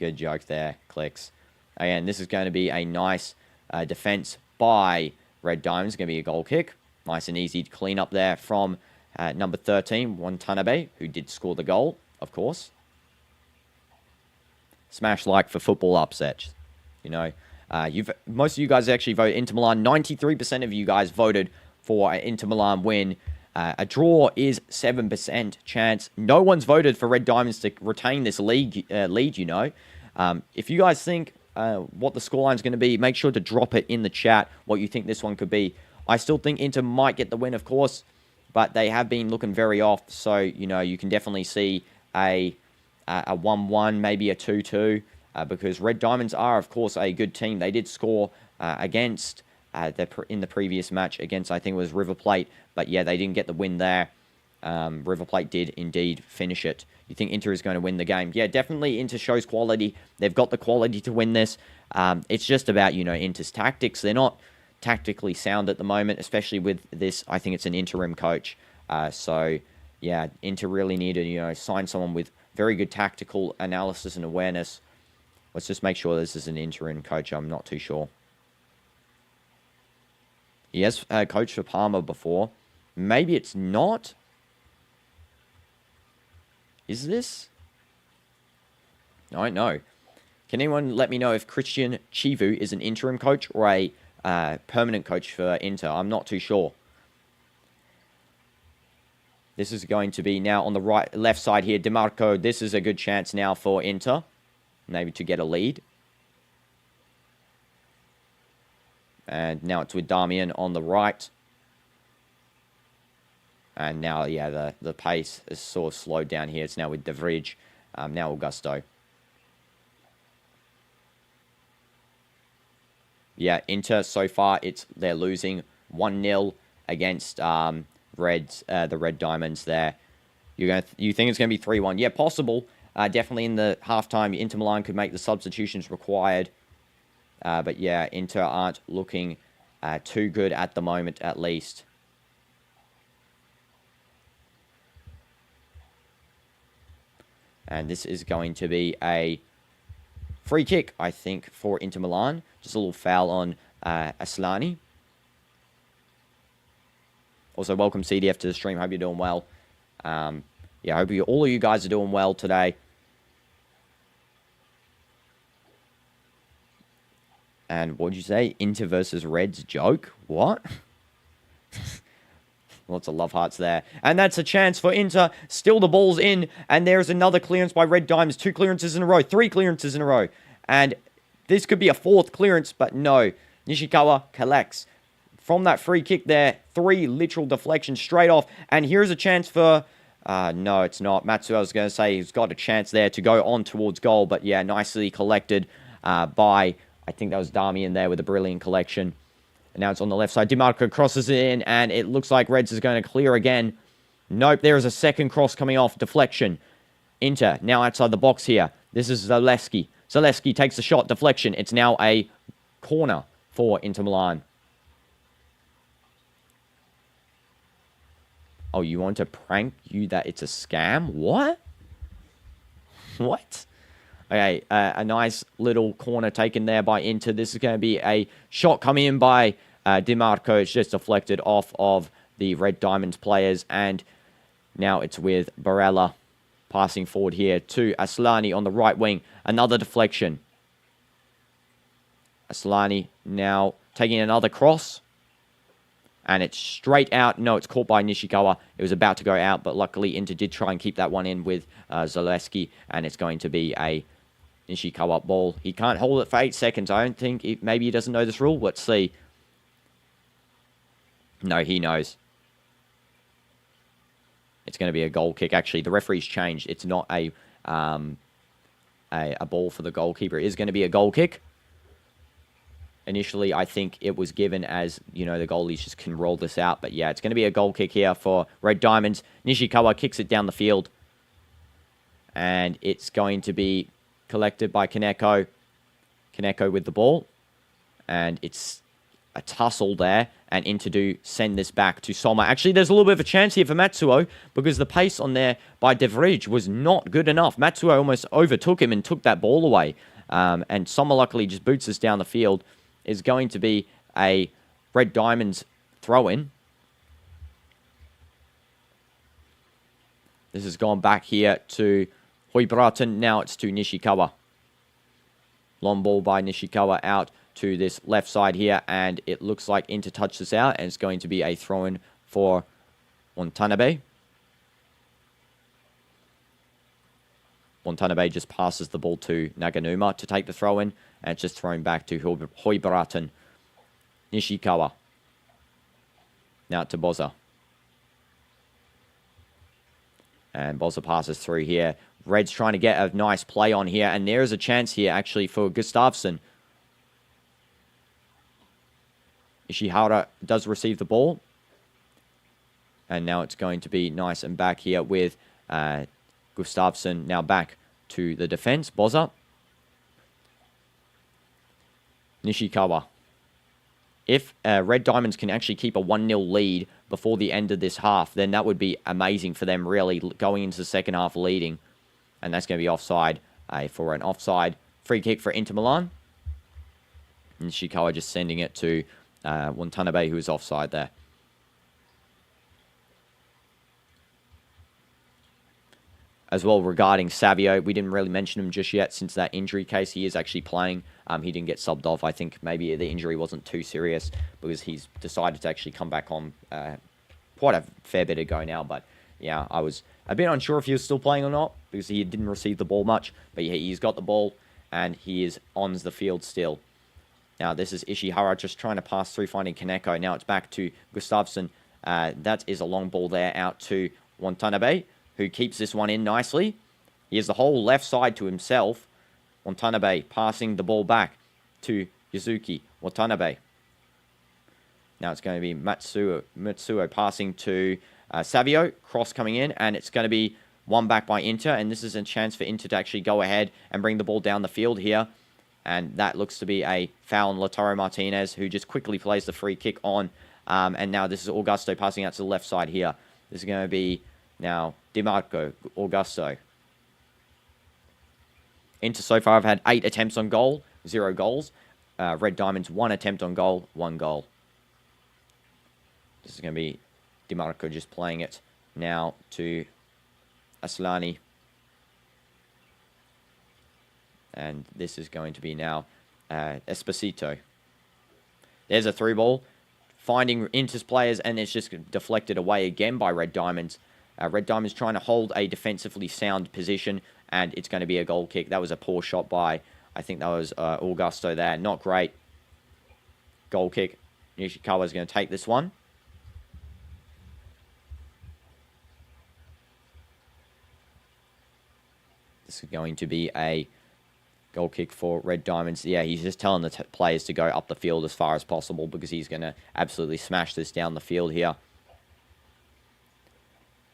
Good joke there. Clicks. And this is going to be a nice defense by Red Diamonds. It's going to be a goal kick. Nice and easy to clean up there from number 13, Watanabe, who did score the goal, of course. Smash like for football upsets. You know, most of you guys actually voted Inter Milan. 93% of you guys voted for an Inter Milan win. A draw is 7% chance. No one's voted for Red Diamonds to retain this lead, you know. If you guys think what the scoreline is going to be, make sure to drop it in the chat, what you think this one could be. I still think Inter might get the win, of course, but they have been looking very off. So, you know, you can definitely see a 1-1, maybe a 2-2, because Red Diamonds are, of course, a good team. They did score against in the previous match against, I think it was River Plate, but yeah, they didn't get the win there. River Plate did indeed finish it. You think Inter is going to win the game? Yeah, definitely Inter shows quality. They've got the quality to win this. It's just about, you know, Inter's tactics. They're not tactically sound at the moment, especially with this. I think it's an interim coach. So, yeah, Inter really need to, you know, sign someone with very good tactical analysis and awareness. Let's just make sure this is an interim coach. I'm not too sure. He has coached for Parma before. Maybe it's not. Is this? I don't know. Can anyone let me know if Christian Chivu is an interim coach or a permanent coach for Inter? I'm not too sure. This is going to be now on the left side here. DeMarco, this is a good chance now for Inter. Maybe to get a lead. And now it's with Damian on the right. And now, yeah, the pace is sort of slowed down here. It's now with De Vrij. Now Augusto. Yeah, Inter so far, they're losing 1-0 against the Red Diamonds there. You think it's going to be 3-1? Yeah, possible. Definitely in the halftime, Inter Milan could make the substitutions required. But yeah, Inter aren't looking too good at the moment, at least. And this is going to be a free kick, I think, for Inter Milan. Just a little foul on Aslani. Also, welcome CDF to the stream. Hope you're doing well. Yeah, I hope all of you guys are doing well today. And what did you say? Inter versus Reds joke? What? Lots of love hearts there. And that's a chance for Inter. Still the ball's in. And there's another clearance by Red Diamonds. 2 clearances in a row. 3 clearances in a row. And this could be a 4th clearance, but no. Nishikawa collects. From that free kick there, 3 literal deflections straight off. And here's a chance for... no, it's not. Matsu, I was going to say, he's got a chance there to go on towards goal. But yeah, nicely collected by... I think that was Damian there with a brilliant collection. And now it's on the left side. DiMarco crosses it in, and it looks like Reds is going to clear again. Nope, there is a second cross coming off. Deflection. Inter, now outside the box here. This is Zaleski. Zaleski takes the shot. Deflection. It's now a corner for Inter Milan. Oh, you want to prank you that it's a scam? What? What? Okay, a nice little corner taken there by Inter. This is going to be a shot coming in by DiMarco. It's just deflected off of the Red Diamonds players. And now it's with Barella passing forward here to Aslani on the right wing. Another deflection. Aslani now taking another cross. And it's straight out. No, it's caught by Nishikawa. It was about to go out, but luckily Inter did try and keep that one in with Zaleski, and it's going to be a Nishikawa ball. He can't hold it for 8 seconds. I don't think... maybe he doesn't know this rule. Let's see. No, he knows. It's going to be a goal kick. Actually, the referee's changed. It's not a ball for the goalkeeper. It is going to be a goal kick. Initially, I think it was given as, the goalies just can roll this out. But yeah, it's going to be a goal kick here for Red Diamonds. Nishikawa kicks it down the field. And it's going to be collected by Kaneko. Kaneko with the ball. And it's a tussle there. And Inter do send this back to Soma. Actually, there's a little bit of a chance here for Matsuo, because the pace on there by De Vrij was not good enough. Matsuo almost overtook him and took that ball away. And Soma luckily just boots us down the field. Is going to be a Red Diamonds throw-in. This has gone back here to Hoibraten. Now it's to Nishikawa. Long ball by Nishikawa out to this left side here. And it looks like Inter touched this out. And it's going to be a throw-in for Watanabe. Watanabe just passes the ball to Naganuma to take the throw-in. And it's just thrown back to Hoibraten. Nishikawa. Now to Boza. And Boza passes through here. Red's trying to get a nice play on here. And there is a chance here, actually, for Gustafsson. Ishihara does receive the ball. And now it's going to be nice and back here with Gustafsson. Now back to the defense. Boza. Nishikawa. If Red Diamonds can actually keep a 1-0 lead before the end of this half, then that would be amazing for them, really, going into the second half leading. And that's going to be offside for an offside free kick for Inter Milan. Nishikawa just sending it to Watanabe, who is offside there. As well, regarding Savio, we didn't really mention him just yet since that injury case. He is actually playing. He didn't get subbed off. I think maybe the injury wasn't too serious because he's decided to actually come back on quite a fair bit ago now. But yeah, I was a bit unsure if he was still playing or not because he didn't receive the ball much. But yeah, he's got the ball and he is on the field still. Now, this is Ishihara just trying to pass through, finding Kaneko. Now it's back to Gustafsson. That is a long ball there out to Watanabe, who keeps this one in nicely. He has the whole left side to himself. Watanabe passing the ball back to Yuzuki. Watanabe. Now it's going to be Matsuo passing to Savio. Cross coming in, and it's going to be one back by Inter. And this is a chance for Inter to actually go ahead and bring the ball down the field here. And that looks to be a foul on Lautaro Martinez, who just quickly plays the free kick on. And now this is Augusto passing out to the left side here. This is going to be now DiMarco, Augusto. Inter so far have had 8 attempts on goal, 0 goals. Red Diamonds 1 attempt on goal, 1 goal. This is going to be DiMarco just playing it now to Aslani. And this is going to be now Esposito. There's a through ball. Finding Inter's players, and it's just deflected away again by Red Diamonds. Red Diamonds trying to hold a defensively sound position, and it's going to be a goal kick. That was a poor shot by, I think that was Augusto there. Not great. Goal kick. Nishikawa is going to take this one. This is going to be a goal kick for Red Diamonds. Yeah, he's just telling the players to go up the field as far as possible because he's going to absolutely smash this down the field here.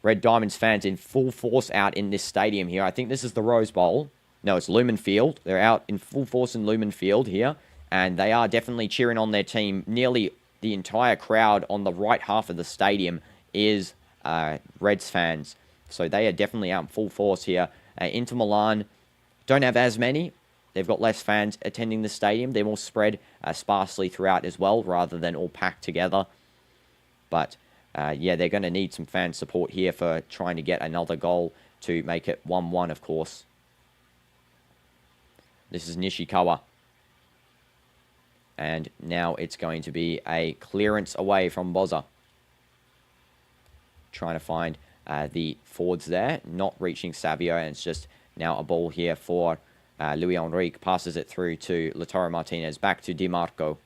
Red Diamonds fans in full force out in this stadium here. I think this is the Rose Bowl. No, it's Lumen Field. They're out in full force in Lumen Field here, and they are definitely cheering on their team. Nearly the entire crowd on the right half of the stadium is Reds fans. So they are definitely out in full force here. Inter Milan don't have as many. They've got less fans attending the stadium. They're more spread sparsely throughout as well, rather than all packed together. But, yeah, they're going to need some fan support here for trying to get another goal to make it 1-1, of course. This is Nishikawa. And now it's going to be a clearance away from Bozza. Trying to find the forwards there. Not reaching Savio. And it's just now a ball here for Luis Enrique. Passes it through to Lautaro Martinez. Back to Di Marco.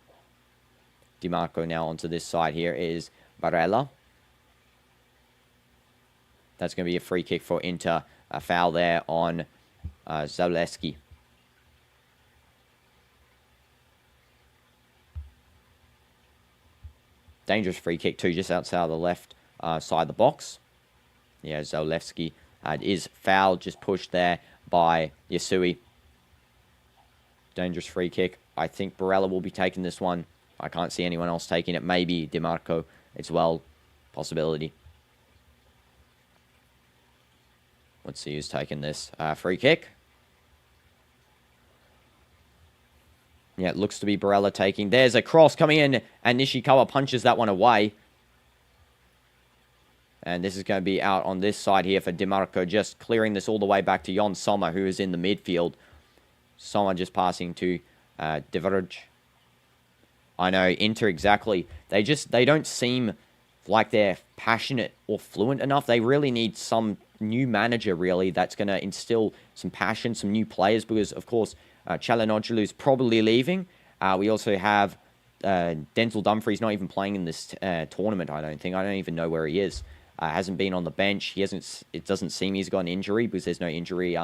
Di Marco now onto this side here is Barella. That's going to be a free kick for Inter. A foul there on Zaleski. Dangerous free kick too, just outside of the left side of the box. Yeah, Zalewski is fouled, just pushed there by Yasui. Dangerous free kick. I think Barella will be taking this one. I can't see anyone else taking it. Maybe DiMarco as well. Possibility. Let's see who's taking this. Free kick. Yeah, it looks to be Barella taking. There's a cross coming in, and Nishikawa punches that one away. And this is going to be out on this side here for DiMarco, just clearing this all the way back to Jon Sommer, who is in the midfield. Sommer just passing to De Vrij. I know, Inter exactly. They don't seem like they're passionate or fluent enough. They really need some new manager, really, that's going to instill some passion, some new players, because, of course, Çalhanoğlu is probably leaving. We also have Denzel Dumfries not even playing in this tournament, I don't think. I don't even know where he is. Hasn't been on the bench. It doesn't seem he's got an injury, because there's no injury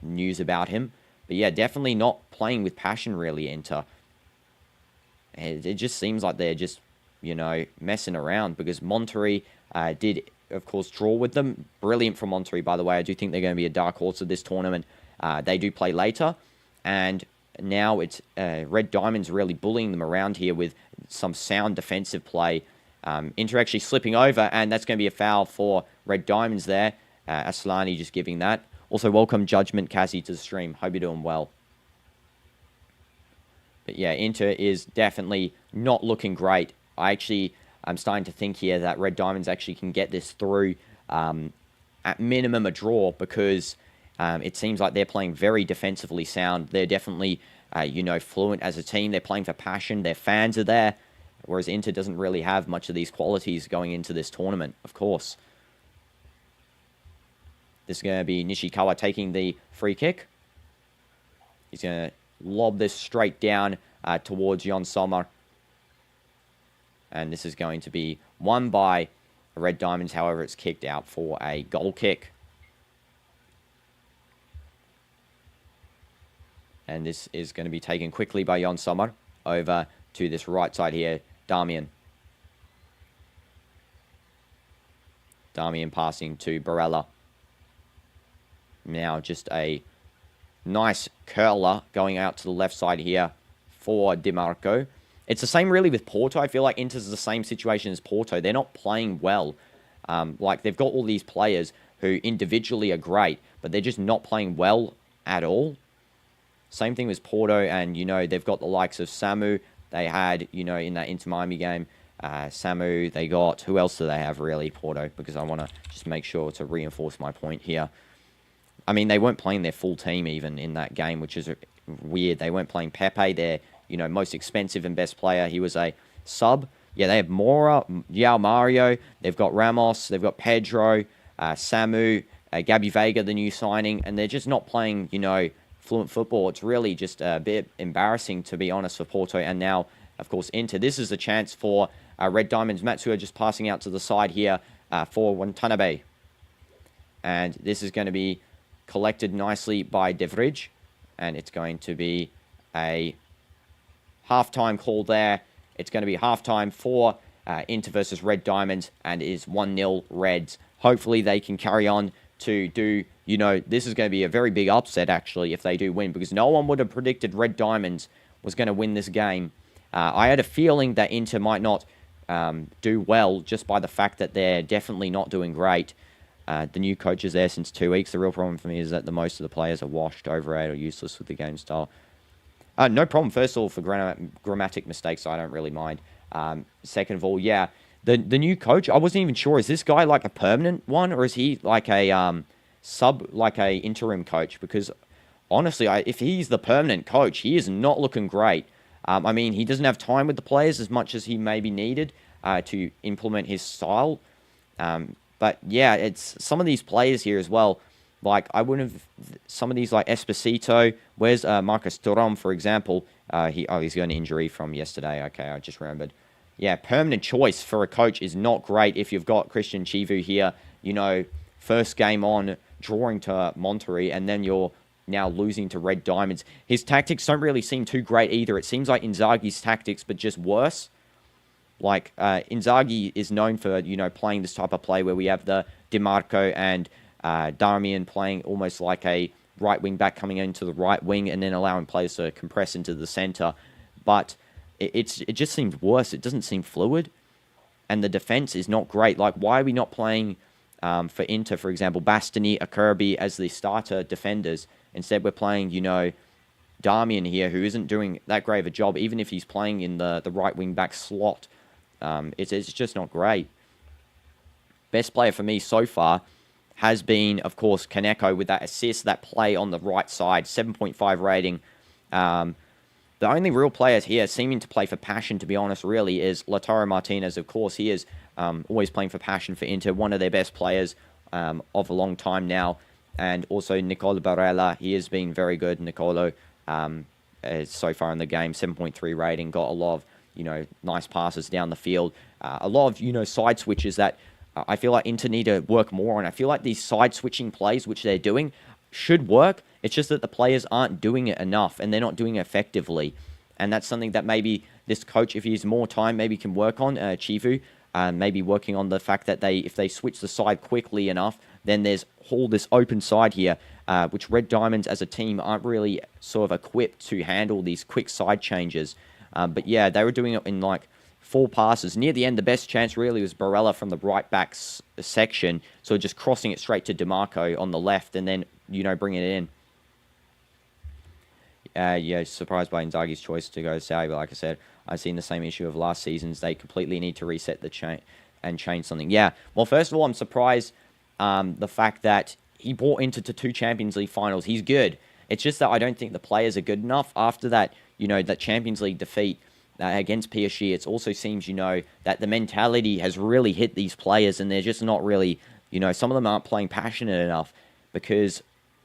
news about him. But yeah, definitely not playing with passion, really, Inter. It just seems like they're just, messing around, because Monterrey did, of course, draw with them. Brilliant from Monterrey, by the way. I do think they're going to be a dark horse of this tournament. They do play later, and now it's Red Diamonds really bullying them around here with some sound defensive play. Inter actually slipping over, and that's going to be a foul for Red Diamonds there. Aslani just giving that. Also, welcome Judgment Cassie to the stream. Hope you're doing well. But yeah, Inter is definitely not looking great. I'm starting to think here that Red Diamonds actually can get this through at minimum a draw, because it seems like they're playing very defensively sound. They're definitely, fluent as a team. They're playing for passion. Their fans are there, whereas Inter doesn't really have much of these qualities going into this tournament, of course. This is going to be Nishikawa taking the free kick. He's going to lob this straight down towards Jon Sommer. And this is going to be won by Red Diamonds. However, it's kicked out for a goal kick. And this is going to be taken quickly by Jon Sommer over to this right side here, Damian. Damian passing to Barella. Now just a nice curler going out to the left side here for DiMarco. It's the same really with Porto. I feel like Inter's the same situation as Porto. They're not playing well. They've got all these players who individually are great, but they're just not playing well at all. Same thing with Porto, and, they've got the likes of Samu. They had, in that Inter Miami game, Samu, they got... Who else do they have, really, Porto? Because I want to just make sure to reinforce my point here. I mean, they weren't playing their full team even in that game, which is weird. They weren't playing Pepe, their, most expensive and best player. He was a sub. Yeah, they have Mora, Yao Mario. They've got Ramos. They've got Pedro, Samu, Gabby Vega, the new signing. And they're just not playing, fluent football. It's really just a bit embarrassing, to be honest, for Porto. And now, of course, Inter. This is a chance for Red Diamonds. Matsuo just passing out to the side here for Watanabe. And this is going to be collected nicely by De Vrij. And it's going to be a halftime call there. It's going to be halftime for Inter versus Red Diamonds, and it is 1-0 Reds. Hopefully they can carry on to do, this is going to be a very big upset, actually, if they do win, because no one would have predicted Red Diamonds was going to win this game. I had a feeling that Inter might not do well, just by the fact that they're definitely not doing great. The new coach is there since 2 weeks. The real problem for me is that most of the players are washed, overrated, or useless with the game style. No problem, first of all, for grammatic mistakes, I don't really mind. Second of all, yeah, the new coach, I wasn't even sure, is this guy like a permanent one, or is he like a a interim coach? Because honestly, if he's the permanent coach, he is not looking great. I mean, he doesn't have time with the players as much as he maybe needed to implement his style. But yeah, it's some of these players here as well. Like, I wouldn't have... Some of these, like Esposito. Where's Marcus Thuram, for example? He's got an injury from yesterday. Okay, I just remembered. Yeah, permanent choice for a coach is not great if you've got Christian Chivu here, first game on, drawing to Monterrey, and then you're now losing to Red Diamonds. His tactics don't really seem too great either. It seems like Inzaghi's tactics, but just worse. Like, Inzaghi is known for, playing this type of play where we have the DiMarco and Darmian playing almost like a right wing back coming into the right wing and then allowing players to compress into the center. But it just seems worse. It doesn't seem fluid. And the defense is not great. Like, why are we not playing, for Inter, for example, Bastoni, Acerbi as the starter defenders? Instead, we're playing, Darmian here, who isn't doing that great of a job, even if he's playing in the right wing back slot. It's just not great. Best player for me so far has been, of course, Kaneko with that assist, that play on the right side, 7.5 rating. The only real players here seeming to play for passion, to be honest, really, is Lautaro Martinez. Of course, he is always playing for passion for Inter, one of their best players of a long time now. And also Nicolo Barella, he has been very good. Nicolo, so far in the game, 7.3 rating, got a lot of, nice passes down the field. A lot of, side switches that I feel like Inter need to work more on. I feel like these side switching plays, which they're doing, should work. It's just that the players aren't doing it enough and they're not doing it effectively. And that's something that maybe this coach, if he has more time, maybe can work on, Chivu. Maybe working on the fact that if they switch the side quickly enough, then there's all this open side here, which Red Diamonds as a team aren't really sort of equipped to handle these quick side changes. But yeah, they were doing it in like 4 passes. Near the end, the best chance really was Barella from the right back section. So just crossing it straight to DiMarco on the left and then, bringing it in. Yeah, surprised by Inzaghi's choice to go Saudi, but like I said, I've seen the same issue of last season's. They completely need to reset the chain and change something. Yeah, well, first of all, I'm surprised the fact that he brought Inter to 2 Champions League finals. He's good. It's just that I don't think the players are good enough. After that, that Champions League defeat against PSG, it also seems, that the mentality has really hit these players and they're just not really, some of them aren't playing passionate enough because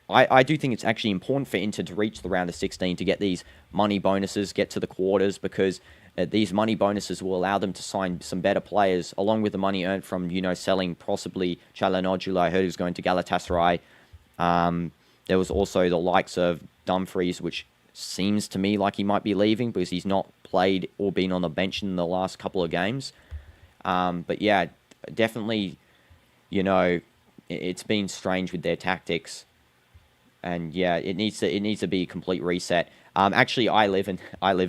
I do think it's actually important for Inter to reach the round of 16 to get these money bonuses, get to the quarters, because these money bonuses will allow them to sign some better players, along with the money earned from, selling possibly Çalhanoğlu. I heard he was going to Galatasaray. There was also the likes of Dumfries, which seems to me like he might be leaving because he's not played or been on the bench in the last couple of games. But yeah, definitely, it's been strange with their tactics. And yeah, it needs to be a complete reset. Actually, I live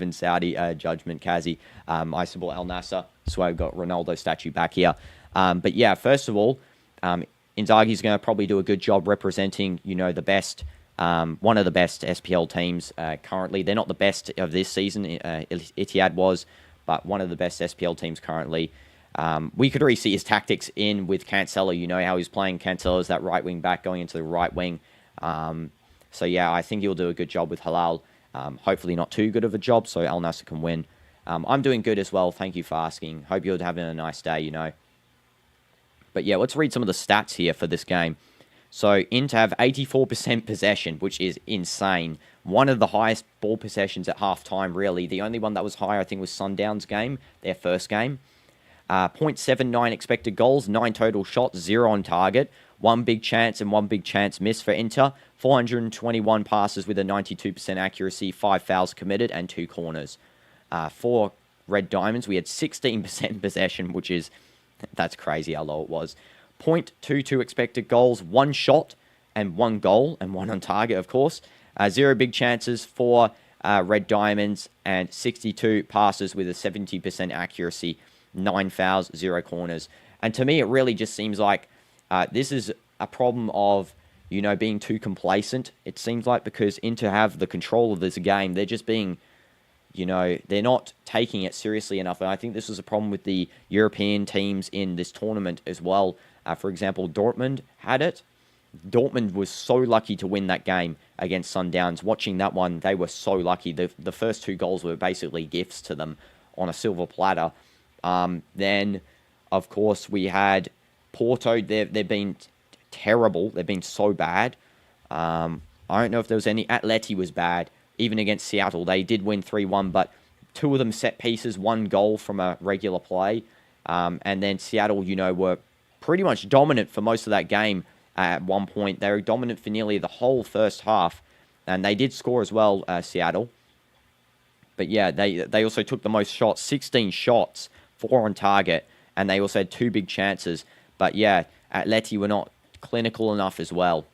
in Saudi. Judgment Kazi. I support Al Nassr, so I've got Ronaldo statue back here. But yeah, first of all, Inzaghi's going to probably do a good job representing, the best, one of the best SPL teams currently. They're not the best of this season. Etihad was, but one of the best SPL teams currently. We could already see his tactics in with Cancelo. How he's playing Cancelo as that right wing back going into the right wing. So yeah, I think he'll do a good job with Halal. Hopefully not too good of a job, so Al Nassr can win. I'm doing good as well. Thank you for asking. Hope you're having a nice day, But yeah, let's read some of the stats here for this game. So Inter have 84% possession, which is insane. One of the highest ball possessions at halftime, really. The only one that was higher, I think, was Sundown's game, their first game. 0.79 expected goals, 9 total shots, 0 on target. 1 big chance and 1 big chance miss for Inter. 421 passes with a 92% accuracy, 5 fouls committed, and 2 corners. For Red Diamonds, we had 16% possession, which is, that's crazy how low it was. 0.22 expected goals, 1 shot and 1 goal, and 1 on target, of course. 0 big chances for Red Diamonds, and 62 passes with a 70% accuracy, 9 fouls, 0 corners. And to me, it really just seems like this is a problem of, being too complacent. It seems like because Inter have the control of this game, they're just being, they're not taking it seriously enough. And I think this is a problem with the European teams in this tournament as well. For example, Dortmund had it. Dortmund was so lucky to win that game against Sundowns. Watching that one, they were so lucky. The first 2 goals were basically gifts to them on a silver platter. Then, of course, we had Porto. They've been terrible. They've been so bad. I don't know if there was any... Atleti was bad. Even against Seattle, they did win 3-1, but 2 of them set pieces, 1 goal from a regular play. And then Seattle, were pretty much dominant for most of that game at one point. They were dominant for nearly the whole first half. And they did score as well, Seattle. But yeah, they also took the most shots, 16 shots, 4 on target. And they also had 2 big chances. But yeah, Atleti were not clinical enough as well.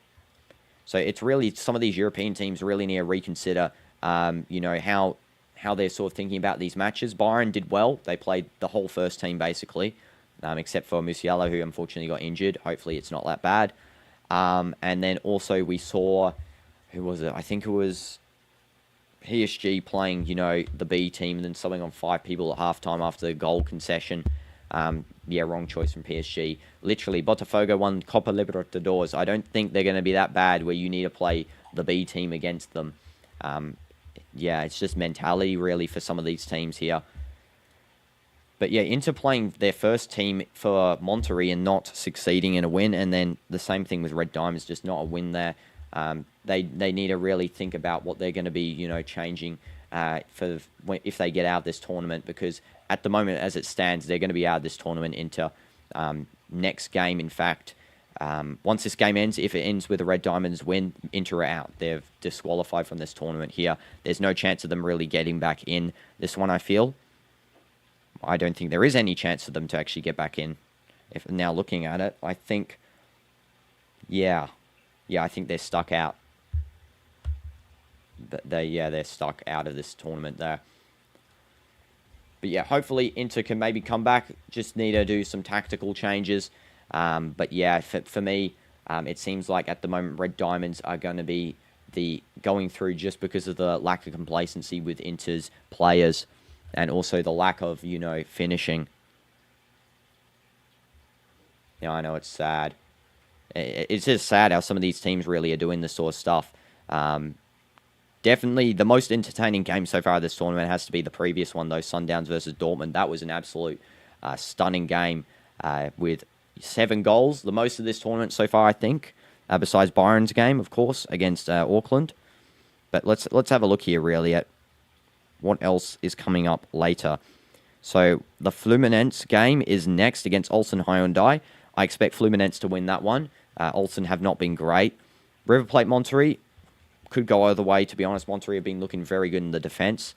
So it's really, some of these European teams really need to reconsider, how they're sort of thinking about these matches. Bayern did well. They played the whole first team, basically, except for Musiala, who unfortunately got injured. Hopefully it's not that bad. And then also we saw, who was it? I think it was PSG playing, the B team, and then something on 5 people at halftime after the goal concession. Wrong choice from PSG. Literally, Botafogo won Copa Libertadores. I don't think they're going to be that bad where you need to play the B team against them. It's just mentality, really, for some of these teams here. But yeah, Inter playing their first team for Monterrey and not succeeding in a win, and then the same thing with Red Diamonds, just not a win there. They need to really think about what they're going to be, changing if they get out of this tournament, because at the moment, as it stands, they're going to be out of this tournament into next game. In fact, once this game ends, if it ends with a Red Diamonds win, Inter are out. They're disqualified from this tournament here. There's no chance of them really getting back in this one, I feel. I don't think there is any chance for them to actually get back in. If now looking at it, I think, I think they're stuck out. They're stuck out of this tournament there. But yeah, hopefully Inter can maybe come back. Just need to do some tactical changes. But yeah, for me, it seems like at the moment Red Diamonds are going to be going through just because of the lack of complacency with Inter's players, and also the lack of finishing. Yeah, I know it's sad. It's just sad how some of these teams really are doing this sort of stuff. Definitely the most entertaining game so far this tournament has to be the previous one, though, Sundowns versus Dortmund. That was an absolute stunning game with 7 goals, the most of this tournament so far, I think, besides Bayern's game, of course, against Auckland. But let's have a look here, really, at what else is coming up later. So the Fluminense game is next against Ulsan Hyundai. I expect Fluminense to win that one. Ulsan have not been great. River Plate Monterrey could go either way, to be honest. Monterrey have been looking very good in the defense.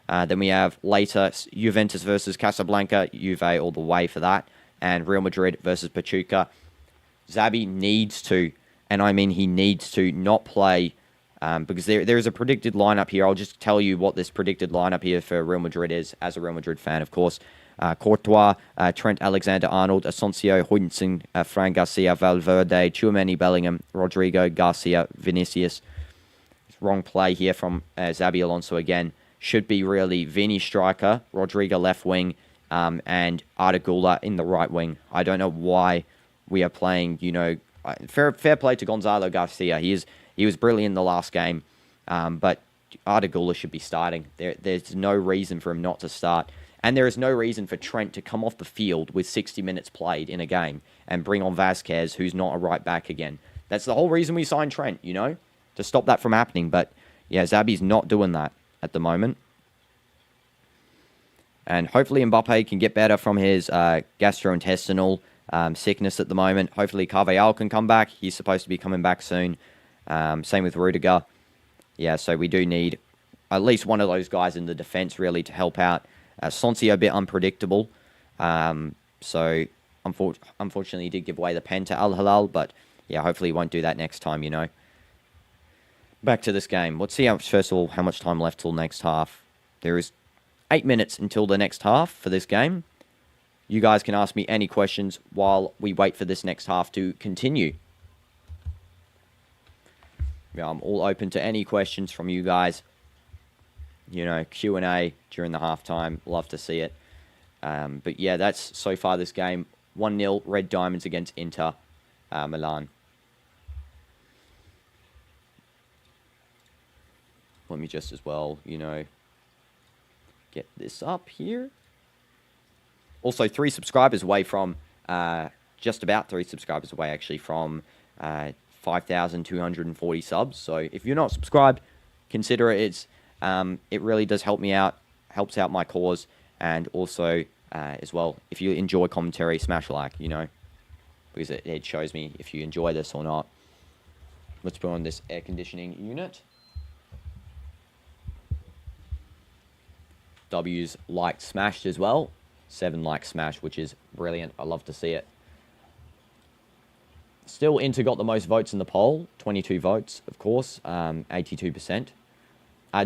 Then we have later Juventus versus Casablanca. Juve all the way for that. And Real Madrid versus Pachuca. Xabi needs to, and I mean he needs to, not play, because there is a predicted lineup here. I'll just tell you what this predicted lineup here for Real Madrid is, as a Real Madrid fan, of course. Courtois, Trent Alexander-Arnold, Asensio, Huijsen, Fran Garcia, Valverde, Tchouameni, Bellingham, Rodrigo, Garcia, Vinicius. Wrong play here from Xabi Alonso again. Should be really Vini striker, Rodrigo left wing, and Arda Güler in the right wing. I don't know why we are playing, fair play to Gonzalo Garcia. He was brilliant in the last game, but Arda Güler should be starting. There's no reason for him not to start. And there is no reason for Trent to come off the field with 60 minutes played in a game and bring on Vasquez, who's not a right back again. That's the whole reason we signed Trent, to stop that from happening. But yeah, Xabi's not doing that at the moment. And hopefully Mbappe can get better from his gastrointestinal sickness at the moment. Hopefully Carvajal can come back. He's supposed to be coming back soon. Same with Rudiger. Yeah, so we do need at least one of those guys in the defense really to help out. Sonsi a bit unpredictable. So unfortunately he did give away the pen to Al Hilal, but yeah, hopefully he won't do that next time, Back to this game. Let's see first of all how much time left till next half. There is 8 minutes until the next half for this game. You guys can ask me any questions while we wait for this next half to continue. Yeah, I'm all open to any questions from you guys. Q&A during the halftime. Love to see it. But yeah, that's so far this game. 1-0 Red Diamonds against Inter Milan. Let me just as well, get this up here. Also, 3 subscribers away from, just about 3 subscribers away, actually, from 5,240 subs. So if you're not subscribed, consider it. It really does help me out, helps out my cause, and also, as well, if you enjoy commentary, smash a like, because it shows me if you enjoy this or not. Let's put on this air conditioning unit. W's liked smashed as well. 7 likes smashed, which is brilliant. I love to see it. Still, Inter got the most votes in the poll. 22 votes, of course. 82%.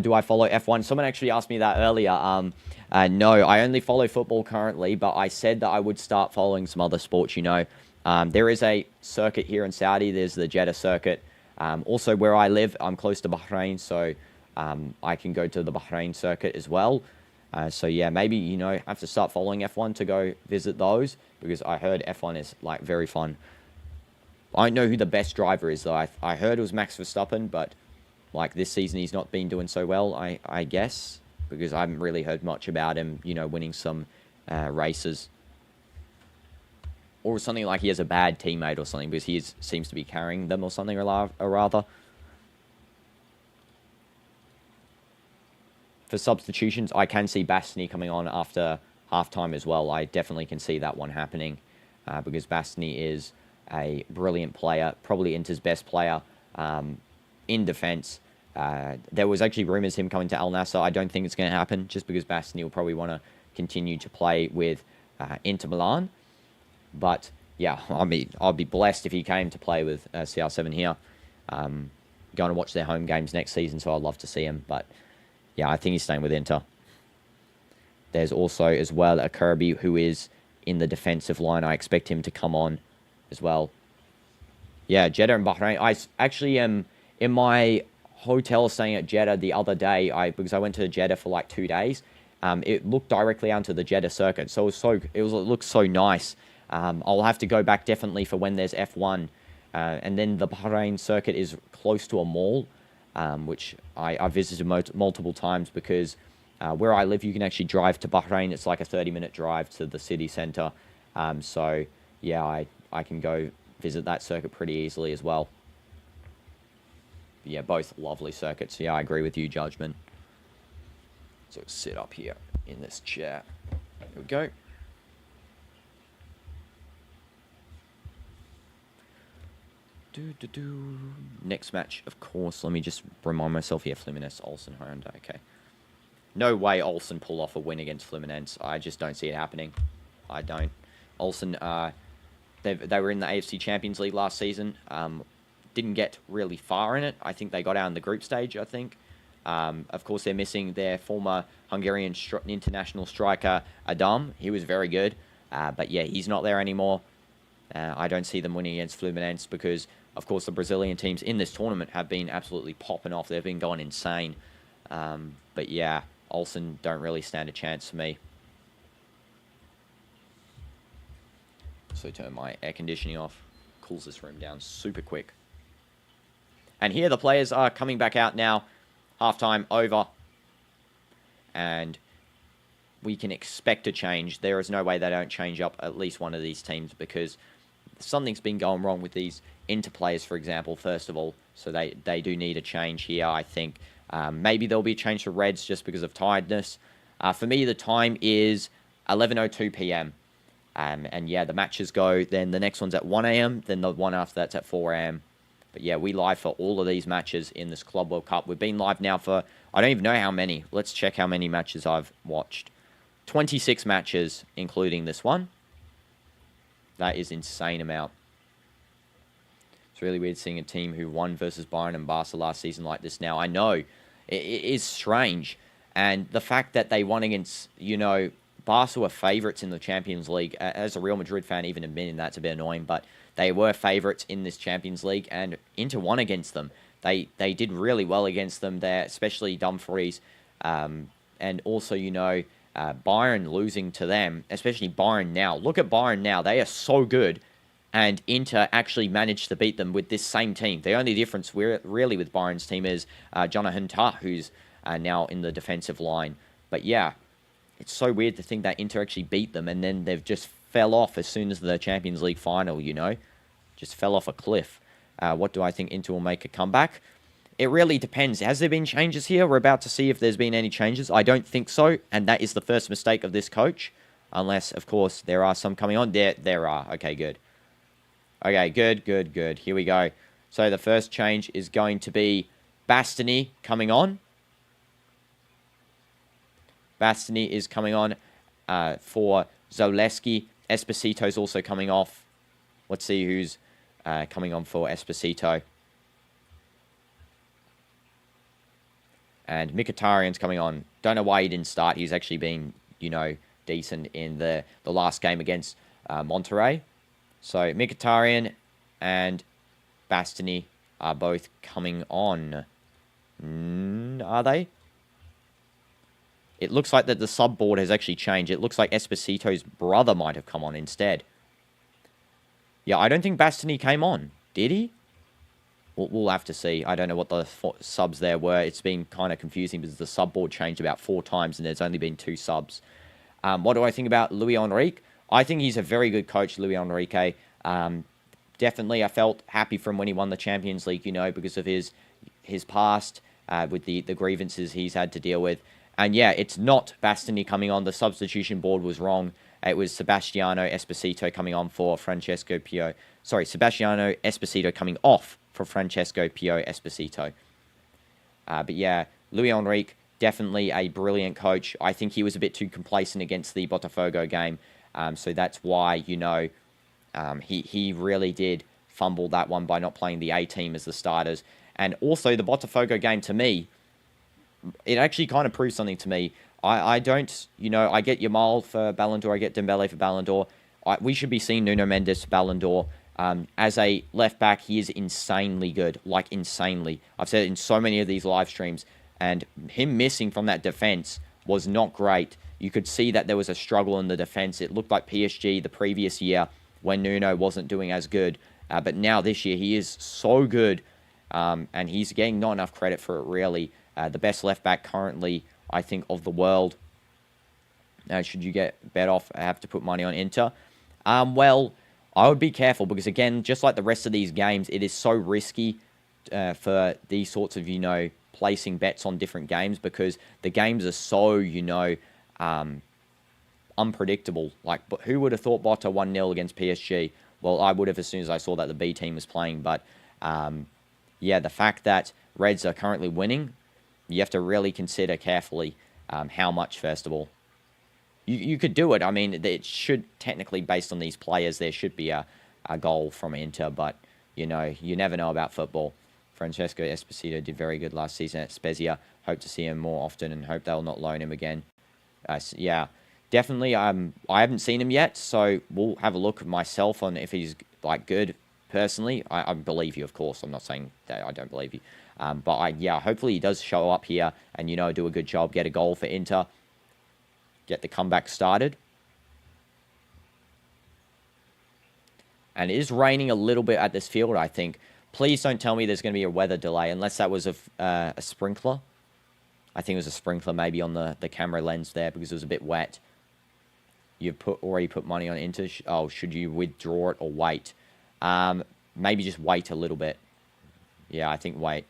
Do I follow F1? Someone actually asked me that earlier. No, I only follow football currently, but I said that I would start following some other sports, There is a circuit here in Saudi. There's the Jeddah circuit. Also, where I live, I'm close to Bahrain, so I can go to the Bahrain circuit as well. So, yeah, maybe, I have to start following F1 to go visit those, because I heard F1 is, very fun. I don't know who the best driver is, though. I heard it was Max Verstappen, but, this season he's not been doing so well, I guess, because I haven't really heard much about him, winning some races. Or something like he has a bad teammate or something, because he seems to be carrying them or something, or rather. For substitutions, I can see Bastoni coming on after halftime as well. I definitely can see that one happening, because Bastoni is a brilliant player, probably Inter's best player in defence. There was actually rumours him coming to Al Nassr. I don't think it's going to happen, just because Bastoni will probably want to continue to play with Inter Milan. But, yeah, I'd be blessed if he came to play with CR7 here. Going to watch their home games next season, so I'd love to see him. But, yeah, I think he's staying with Inter. There's also, as well, a Kirby who is in the defensive line. I expect him to come on as well. Yeah, Jeddah and Bahrain. I actually am in my hotel staying at Jeddah the other day, because I went to Jeddah for 2 days. It looked directly onto the Jeddah circuit, so it looked so nice. I'll have to go back definitely for when there's F1. And then the Bahrain circuit is close to a mall, which I visited multiple times, because where I live, you can actually drive to Bahrain. It's like a 30-minute drive to the city centre. So, yeah, I can go visit that circuit pretty easily as well. But yeah, both lovely circuits. Yeah, I agree with you, Judgment. So sit up here in this chair. There we go. Next match, of course. Let me just remind myself here. Fluminense, Olsen, Honda. Okay. No way Olsen pull off a win against Fluminense. I just don't see it happening. I don't. Olsen, they were in the AFC Champions League last season. Didn't get really far in it. I think they got out in the group stage, I think. Of course, they're missing their former Hungarian international striker, Adam. He was very good. But yeah, he's not there anymore. I don't see them winning against Fluminense because, of course, the Brazilian teams in this tournament have been absolutely popping off. They've been going insane. But yeah, Olsen don't really stand a chance for me. So turn my air conditioning off. Cools this room down super quick. And here the players are coming back out now. Halftime over. And we can expect a change. There is no way they don't change up at least one of these teams because something's been going wrong with these Inter players, for example, first of all. So they do need a change here, I think. Maybe there'll be a change for Reds just because of tiredness. For me, the time is 11:02 p.m. And yeah, the matches go. Then the next one's at 1 a.m. Then the one after that's at 4 a.m. But yeah, we live for all of these matches in this Club World Cup. We've been live now for, I don't even know how many. Let's check how many matches I've watched. 26 matches, including this one. That is insane amount. It's really weird seeing a team who won versus Bayern and Barca last season like this now. I know. It is strange. And the fact that they won against, Barca were favourites in the Champions League. As a Real Madrid fan, even admitting that's a bit annoying, but they were favourites in this Champions League, and Inter won against them. They did really well against them there, especially Dumfries. And also, Bayern losing to them, especially Bayern now. Look at Bayern now. They are so good. And Inter actually managed to beat them with this same team. The only difference really with Bayern's team is Jonathan Tah, who's now in the defensive line. But yeah, it's so weird to think that Inter actually beat them and then they've just fell off as soon as the Champions League final, you know? Just fell off a cliff. What do I think Inter will make a comeback? It really depends. Has there been changes here? We're about to see if there's been any changes. I don't think so, and that is the first mistake of this coach. Unless, of course, there are some coming on. There are. Okay, good. Okay, good. Here we go. So the first change is going to be Bastoni coming on. Bastoni is coming on for Zaleski. Esposito's also coming off. Let's see who's coming on for Esposito. And Mkhitaryan's coming on. Don't know why he didn't start. He's actually been, you know, decent in the last game against Monterrey. So Mkhitaryan and Bastoni are both coming on. Are they? It looks like that the sub board has actually changed. It looks like Esposito's brother might have come on instead. Yeah, I don't think Bastoni came on. Did he? We'll have to see. I don't know what the subs there were. It's been kind of confusing because the sub board changed about 4 times and there's only been 2 subs. What do I think about Luis Enrique? I think he's a very good coach, Luis Enrique. Definitely, I felt happy from when he won the Champions League, you know, because of his past with the grievances he's had to deal with. And yeah, it's not Bastoni coming on. The substitution board was wrong. It was Sebastiano Esposito coming on for Francesco Pio. Sorry, Sebastiano Esposito coming off for Francesco Pio Esposito. But yeah, Luis Enrique, definitely a brilliant coach. I think he was a bit too complacent against the Botafogo game. So that's why, you know, he really did fumble that one by not playing the A team as the starters. And also the Botafogo game, to me, it actually kind of proves something to me. I don't, you know, I get Yamal for Ballon d'Or, I get Dembele for Ballon d'Or. We should be seeing Nuno Mendes Ballon d'Or. As a left back, he is insanely good, like insanely. I've said it in so many of these live streams, and him missing from that defense was not great. You could see that there was a struggle in the defense. It looked like PSG the previous year when Nuno wasn't doing as good. But now this year, he is so good, and he's getting not enough credit for it, really. The best left back currently, I think, of the world. Should you get bet off, I have to put money on Inter. Well, I would be careful because, again, just like the rest of these games, it is so risky for these sorts of, you know, placing bets on different games because the games are so, you know, unpredictable. Like, but who would have thought Botta 1-0 against PSG? Well, I would have as soon as I saw that the B team was playing. But, yeah, the fact that Reds are currently winning, you have to really consider carefully how much, first of all. You could do it. I mean, it should, technically, based on these players, there should be a goal from Inter. But, you know, you never know about football. Francesco Esposito did very good last season at Spezia. Hope to see him more often and hope they'll not loan him again. Yeah, definitely. I haven't seen him yet, so we'll have a look myself on if he's, like, good. Personally, I believe you, of course. I'm not saying that I don't believe you. But, yeah, hopefully he does show up here and, you know, do a good job, get a goal for Inter, get the comeback started. And it is raining a little bit at this field, I think. Please don't tell me there's going to be a weather delay, unless that was a sprinkler. I think it was a sprinkler maybe on the camera lens there because it was a bit wet. You've already put money on Inter. Oh, should you withdraw it or wait? Maybe just wait a little bit. Yeah, I think wait.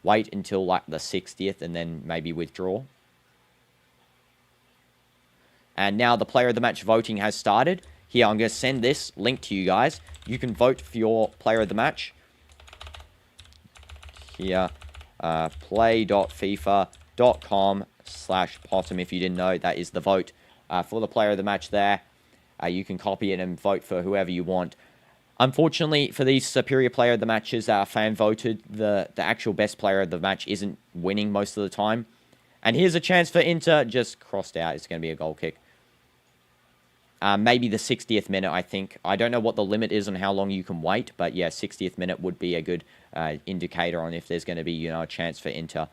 Wait until like the 60th and then maybe withdraw. And now the player of the match voting has started. Here, I'm going to send this link to you guys. You can vote for your player of the match. Here, play.fifa.com/Potham. If you didn't know, that is the vote for the player of the match there. You can copy it and vote for whoever you want. Unfortunately, for these superior player of the matches that are fan voted, the actual best player of the match isn't winning most of the time. And here's a chance for Inter, just crossed out. It's going to be a goal kick. Maybe the 60th minute, I think. I don't know what the limit is on how long you can wait, but yeah, 60th minute would be a good indicator on if there's going to be, you know, a chance for Inter.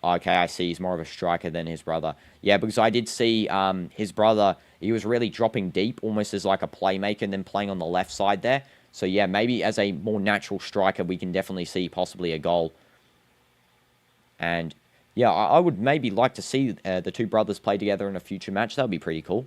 Okay, I see. He's more of a striker than his brother. Yeah, because I did see his brother, he was really dropping deep, almost as like a playmaker, and then playing on the left side there. So, yeah, maybe as a more natural striker, we can definitely see possibly a goal. And, yeah, I would maybe like to see the two brothers play together in a future match. That would be pretty cool.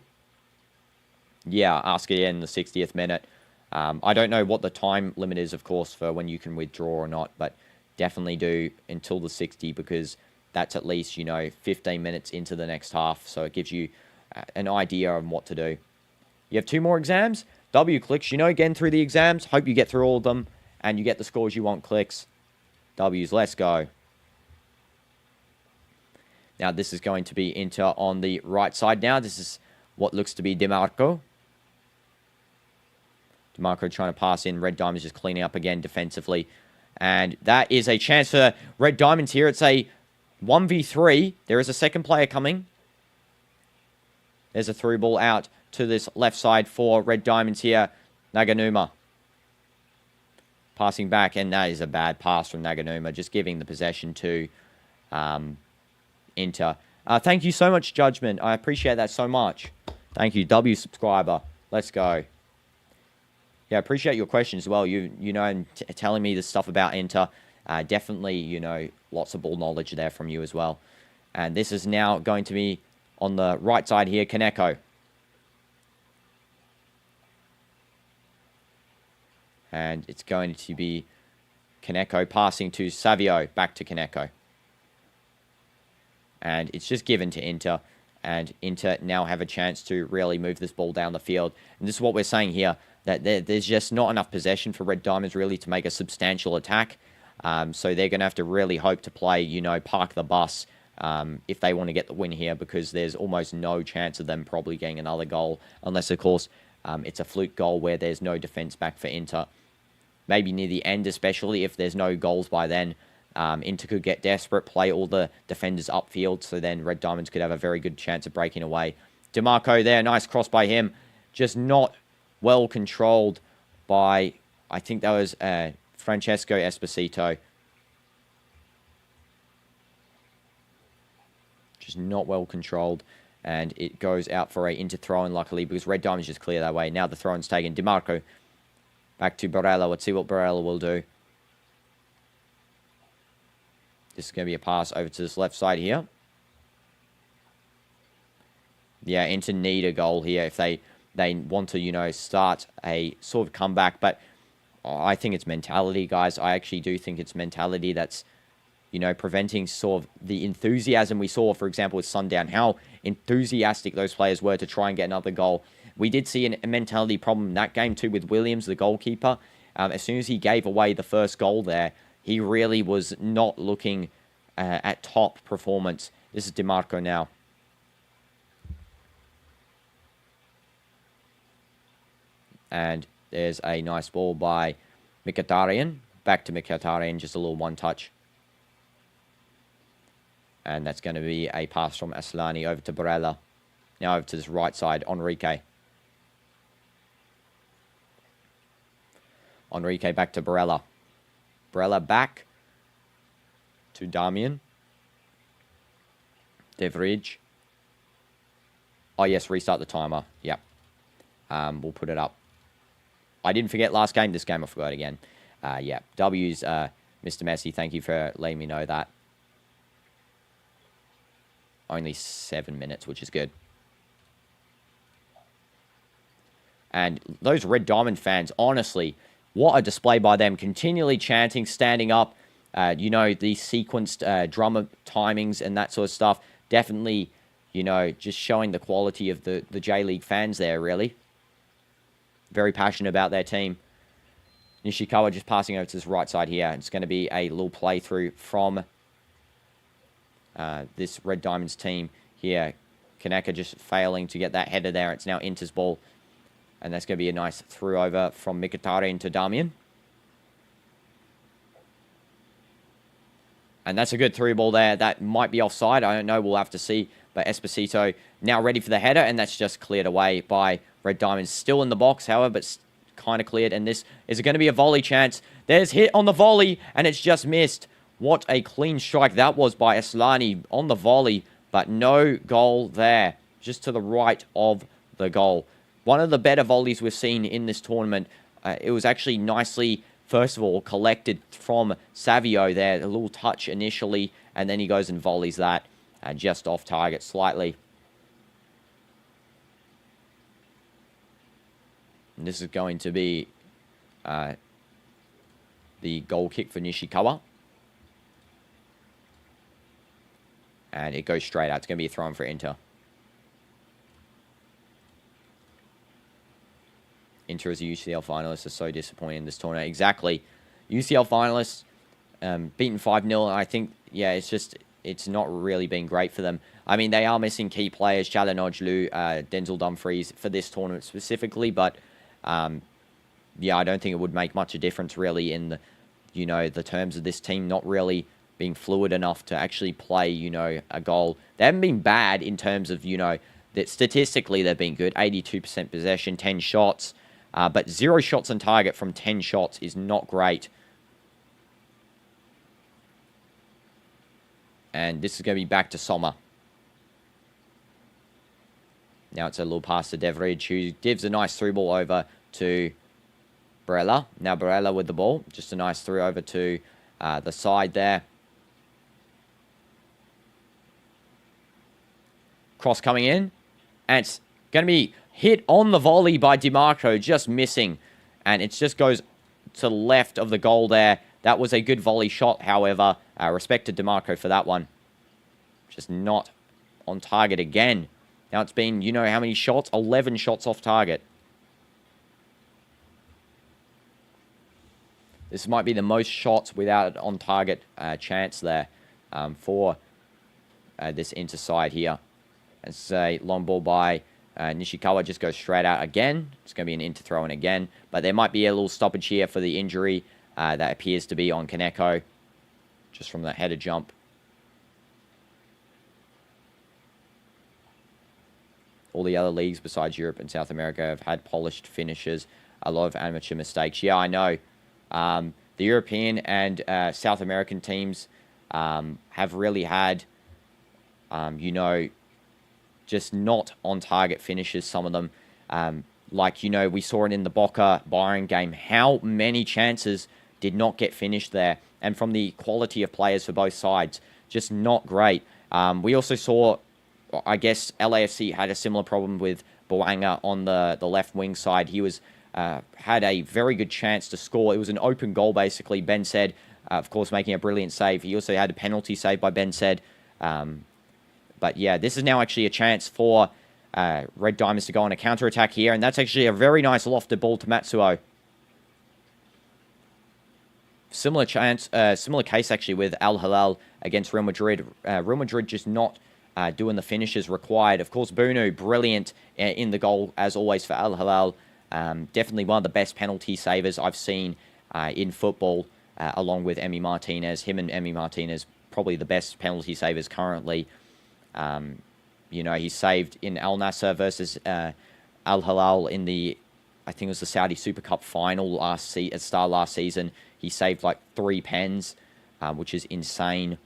Yeah, ask it in the 60th minute. I don't know what the time limit is, of course, for when you can withdraw or not, but definitely do until the 60 because that's at least, 15 minutes into the next half. So it gives you an idea of what to do. You have 2 more exams. W clicks, getting through the exams. Hope you get through all of them and you get the scores you want clicks. W's, let's go. Now this is going to be Inter on the right side now. This is what looks to be DiMarco. DiMarco trying to pass in. Red Diamonds just cleaning up again defensively. And that is a chance for Red Diamonds here. It's a 1v3. There is a second player coming. There's a through ball out to this left side for Red Diamonds here. Naganuma. Passing back, and that is a bad pass from Naganuma. Just giving the possession to Inter. Thank you so much, Judgment. I appreciate that so much. Thank you, W subscriber. Let's go. Yeah, appreciate your questions as well. And telling me the stuff about Inter. Definitely, lots of ball knowledge there from you as well. And this is now going to be on the right side here, Kaneko. And it's going to be Kaneko passing to Savio. Back to Kaneko. And it's just given to Inter. And Inter now have a chance to really move this ball down the field. And this is what we're saying here. That there's just not enough possession for Red Diamonds really to make a substantial attack. So they're going to have to really hope to play, park the bus if they want to get the win here. Because there's almost no chance of them probably getting another goal. Unless, of course, it's a fluke goal where there's no defense back for Inter. Maybe near the end, especially if there's no goals by then. Inter could get desperate, play all the defenders upfield. So then Red Diamonds could have a very good chance of breaking away. DiMarco there, nice cross by him. Just not well controlled by, I think that was Francesco Esposito. Just not well controlled. And it goes out for a Inter throw-in, luckily, because Red Diamonds just clear that way. Now the throw-in's taken. DiMarco back to Barella. Let's see what Barella will do. This is going to be a pass over to this left side here. Yeah, Inter need a goal here if they want to, start a sort of comeback. But I think it's mentality, guys. I actually do think it's mentality that's, preventing sort of the enthusiasm we saw, for example, with Sundown. How enthusiastic those players were to try and get another goal. We did see a mentality problem in that game too with Williams, the goalkeeper. As soon as he gave away the first goal there, he really was not looking at top performance. This is DiMarco now. And there's a nice ball by Mkhitaryan. Back to Mkhitaryan, just a little one-touch. And that's going to be a pass from Aslani over to Barella. Now over to this right side, Enrique. Enrique back to Barella. Barella back to Damian. De Vrij. Oh, yes, restart the timer. Yep. We'll put it up. I didn't forget last game. This game I forgot again. Yeah, W's Mr. Messi. Thank you for letting me know that. Only 7 minutes, which is good. And those Red Diamond fans, honestly, what a display by them. Continually chanting, standing up. The sequenced drummer timings and that sort of stuff. Definitely, just showing the quality of the J-League fans there, really. Very passionate about their team. Nishikawa just passing over to this right side here. It's going to be a little playthrough from this Red Diamonds team here. Kaneka just failing to get that header there. It's now Inter's ball. And that's going to be a nice through over from Mkhitaryan to Damian. And that's a good through ball there. That might be offside. I don't know. We'll have to see. But Esposito now ready for the header. And that's just cleared away by Red Diamonds. Still in the box, however, but kind of cleared. And this is going to be a volley chance. There's hit on the volley. And it's just missed. What a clean strike that was by Aslani on the volley, but no goal there. Just to the right of the goal. One of the better volleys we've seen in this tournament. It was actually nicely, first of all, collected from Savio there. A little touch initially, and then he goes and volleys that just off target slightly. And this is going to be the goal kick for Nishikawa. And it goes straight out. It's going to be a throw-in for Inter. Inter as a UCL finalist are so disappointing in this tournament. Exactly. UCL finalists, beaten 5-0. I think, yeah, it's not really been great for them. I mean, they are missing key players, Chalanoglu, Denzel Dumfries, for this tournament specifically. But, yeah, I don't think it would make much a difference, really, in the, the terms of this team not really being fluid enough to actually play, a goal. They haven't been bad in terms of, that statistically they've been good. 82% possession, 10 shots. But 0 shots on target from 10 shots is not great. And this is going to be back to Sommer. Now it's a little pass to Devridge, who gives a nice through ball over to Barella. Now Barella with the ball. Just a nice through over to the side there. Cross coming in. And it's going to be hit on the volley by DiMarco, just missing. And it just goes to the left of the goal there. That was a good volley shot, however. Respect to DiMarco for that one. Just not on target again. Now it's been, how many shots? 11 shots off target. This might be the most shots without an on-target chance there for this Inter side here. And say long ball by Nishikawa just goes straight out again. It's going to be an Inter throw-in again. But there might be a little stoppage here for the injury that appears to be on Kaneko. Just from that header jump. All the other leagues besides Europe and South America have had polished finishes. A lot of amateur mistakes. Yeah, I know. The European and South American teams have really had, just not on-target finishes, some of them. Like, we saw it in the Boca-Bayern game. How many chances did not get finished there? And from the quality of players for both sides, just not great. We also saw, I guess, LAFC had a similar problem with Boanga on the left wing side. He was had a very good chance to score. It was an open goal, basically. Ben said, of course, making a brilliant save. He also had a penalty saved by Ben said. But yeah, this is now actually a chance for Red Diamonds to go on a counter-attack here. And that's actually a very nice lofted ball to Matsuo. Similar case actually with Al Hilal against Real Madrid. Real Madrid just not doing the finishes required. Of course, Bunu, brilliant in the goal, as always, for Al Hilal. Definitely one of the best penalty savers I've seen in football, along with Emi Martinez. Him and Emi Martinez, probably the best penalty savers currently. He saved in Al Nassr versus Al Hilal in the, I think it was the Saudi Super Cup final last season. He saved like 3 pens, which is insane.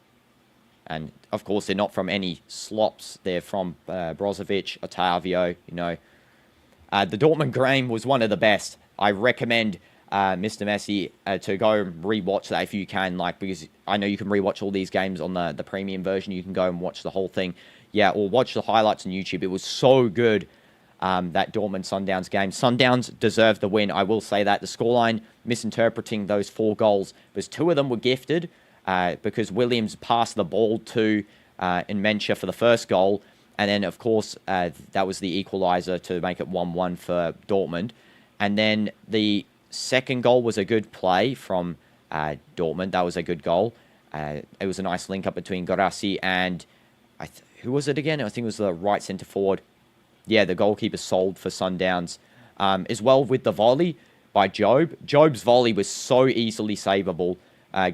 And of course, they're not from any slops. They're from Brozovic, Otavio, The Dortmund game was one of the best. I recommend Mr. Messi to go and rewatch that if you can, because I know you can rewatch all these games on the premium version. You can go and watch the whole thing. Yeah, or watch the highlights on YouTube. It was so good, that Dortmund Sundowns game. Sundowns deserved the win, I will say that. The scoreline, misinterpreting those 4 goals, because 2 of them were gifted, because Williams passed the ball to Nmecha for the first goal. And then, of course, that was the equaliser to make it 1-1 for Dortmund. And then the second goal was a good play from Dortmund. That was a good goal. It was a nice link-up between Guirassy and... who was it again? I think it was the right centre forward. Yeah, the goalkeeper sold for Sundowns. As well with the volley by Job. Job's volley was so easily savable,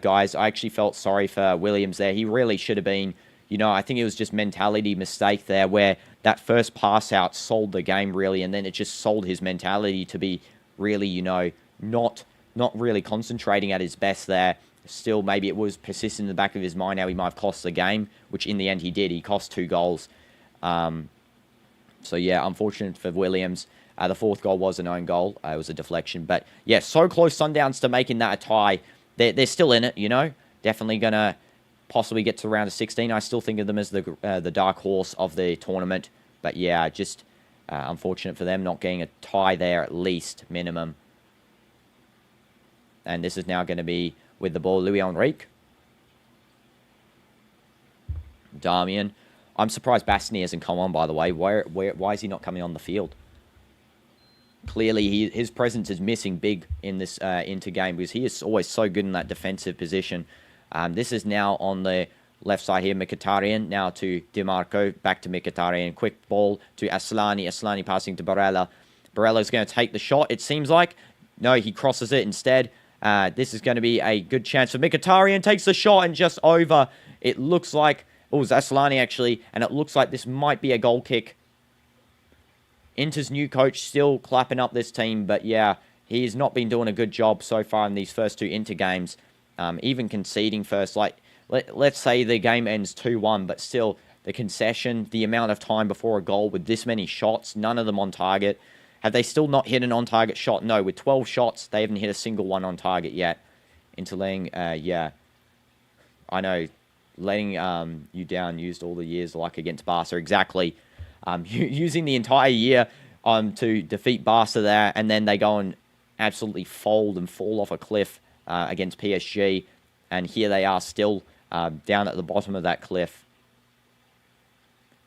guys. I actually felt sorry for Williams there. He really should have been... I think it was just mentality mistake there where that first pass out sold the game, really, and then it just sold his mentality to be really, not really concentrating at his best there. still, maybe it was persistent in the back of his mind how he might have cost the game, which in the end he did. He cost 2 goals. So, yeah, unfortunate for Williams. The 4th goal was an own goal. It was a deflection. But, yeah, so close Sundowns to making that a tie. They're still in it, you know. Definitely going to possibly get to round of 16. I still think of them as the dark horse of the tournament. But, yeah, just unfortunate for them not getting a tie there at least, minimum. And this is now going to be with the ball, Louis Enrique. Damian. I'm surprised Bastoni hasn't come on, by the way. Why is he not coming on the field? Clearly, his presence is missing big in this inter-game because he is always so good in that defensive position. This is now on the left side here, Mkhitaryan. Now to DiMarco, back to Mkhitaryan. Quick ball to Aslani. Aslani passing to Barella. Barella's going to take the shot, it seems like. No, he crosses it instead. This is going to be a good chance for Mkhitaryan. Takes the shot and just over. It looks like... Oh, it was Aslani, actually. And it looks like this might be a goal kick. Inter's new coach still clapping up this team. But, yeah, he has not been doing a good job so far in these first 2 Inter games. Even conceding first. Like, let's say the game ends 2-1. But still, the concession, the amount of time before a goal with this many shots, none of them on target. Have they still not hit an on-target shot? No, with 12 shots, they haven't hit a single one on target yet. Interling, yeah. I know, letting you down used all the years like against Barca. Exactly. Using the entire year to defeat Barca there, and then they go and absolutely fold and fall off a cliff against PSG. And here they are still down at the bottom of that cliff.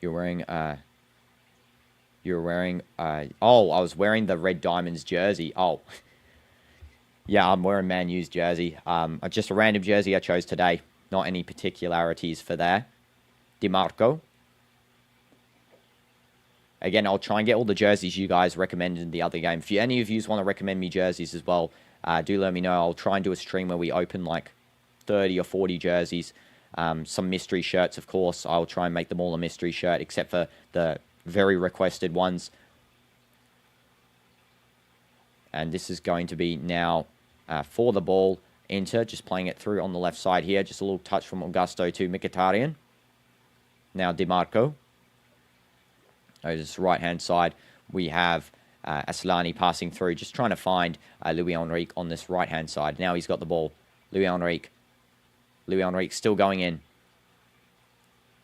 You're wearing... oh, I was wearing the Red Diamonds jersey. Oh. Yeah, I'm wearing Man U's jersey. Just a random jersey I chose today. Not any particularities for there. DiMarco. Again, I'll try and get all the jerseys you guys recommended in the other game. If any of you want to recommend me jerseys as well, do let me know. I'll try and do a stream where we open like 30 or 40 jerseys. Some mystery shirts, of course. I'll try and make them all a mystery shirt, except for the... very requested ones. And this is going to be now for the ball. Inter just playing it through on the left side here. Just a little touch from Augusto to Mkhitaryan. Now DiMarco. Oh, this right-hand side. We have Aslani passing through. Just trying to find Louis Enrique on this right-hand side. Now he's got the ball. Louis Enrique. Louis Enrique still going in.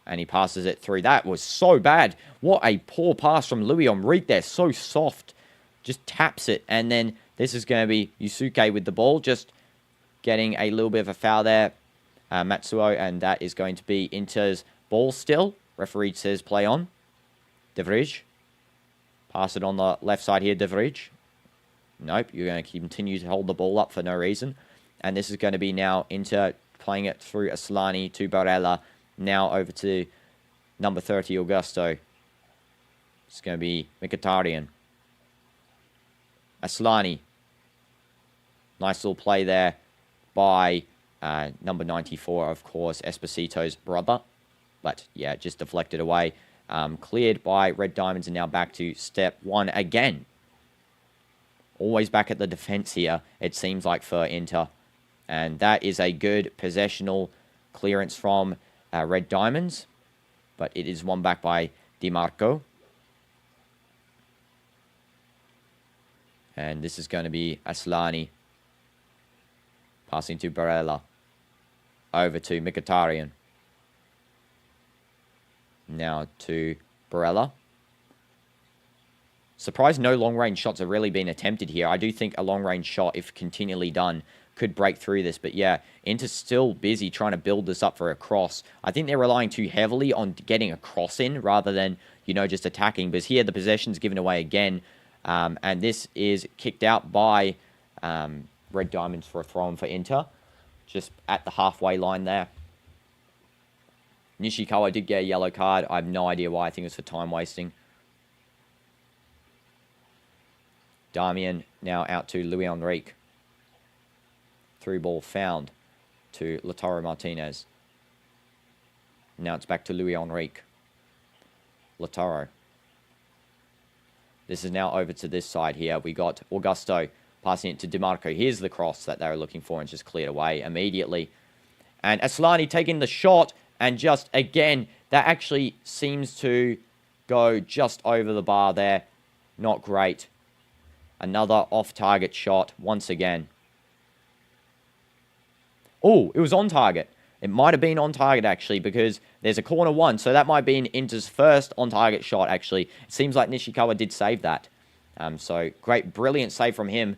And he passes it through. That was so bad. What a poor pass from Louis Enrique there. So soft. Just taps it. And then this is going to be Yusuke with the ball. Just getting a little bit of a foul there. Matsuo. And that is going to be Inter's ball still. Referee says play on. De Vrij. Pass it on the left side here. De Vrij. Nope. You're going to continue to hold the ball up for no reason. And this is going to be now Inter playing it through Aslani to Barella. Now over to number 30, Augusto. It's going to be Mkhitaryan. Aslani. Nice little play there by number 94, of course, Esposito's brother. But, yeah, just deflected away. Cleared by Red Diamonds and now back to step 1 again. Always back at the defense here, it seems like, for Inter. And that is a good possessional clearance from... Red Diamonds, but it is won back by DiMarco. And this is going to be Aslani. Passing to Barella. Over to Mkhitaryan. Now to Barella. Surprised no long-range shots have really been attempted here. I do think a long-range shot, if continually done, could break through this. But yeah, Inter's still busy trying to build this up for a cross. I think they're relying too heavily on getting a cross in rather than, you know, just attacking. Because here the possession's given away again. And this is kicked out by Red Diamonds for a throw-in for Inter. Just at the halfway line there. Nishikawa did get a yellow card. I have no idea why. I think it was for time wasting. Damian now out to Louis Enrique. Through ball found to Lautaro Martinez. Now it's back to Louis Enrique. Lautaro. This is now over to this side here. We got Augusto passing it to DiMarco. Here's the cross that they were looking for and just cleared away immediately. And Asllani taking the shot, and just, again, that actually seems to go just over the bar there. Not great. Another off-target shot once again. Oh, it was on target. It might have been on target, actually, because there's a corner one. So that might be Inter's first on-target shot, actually. It seems like Nishikawa did save that. So, great, brilliant save from him.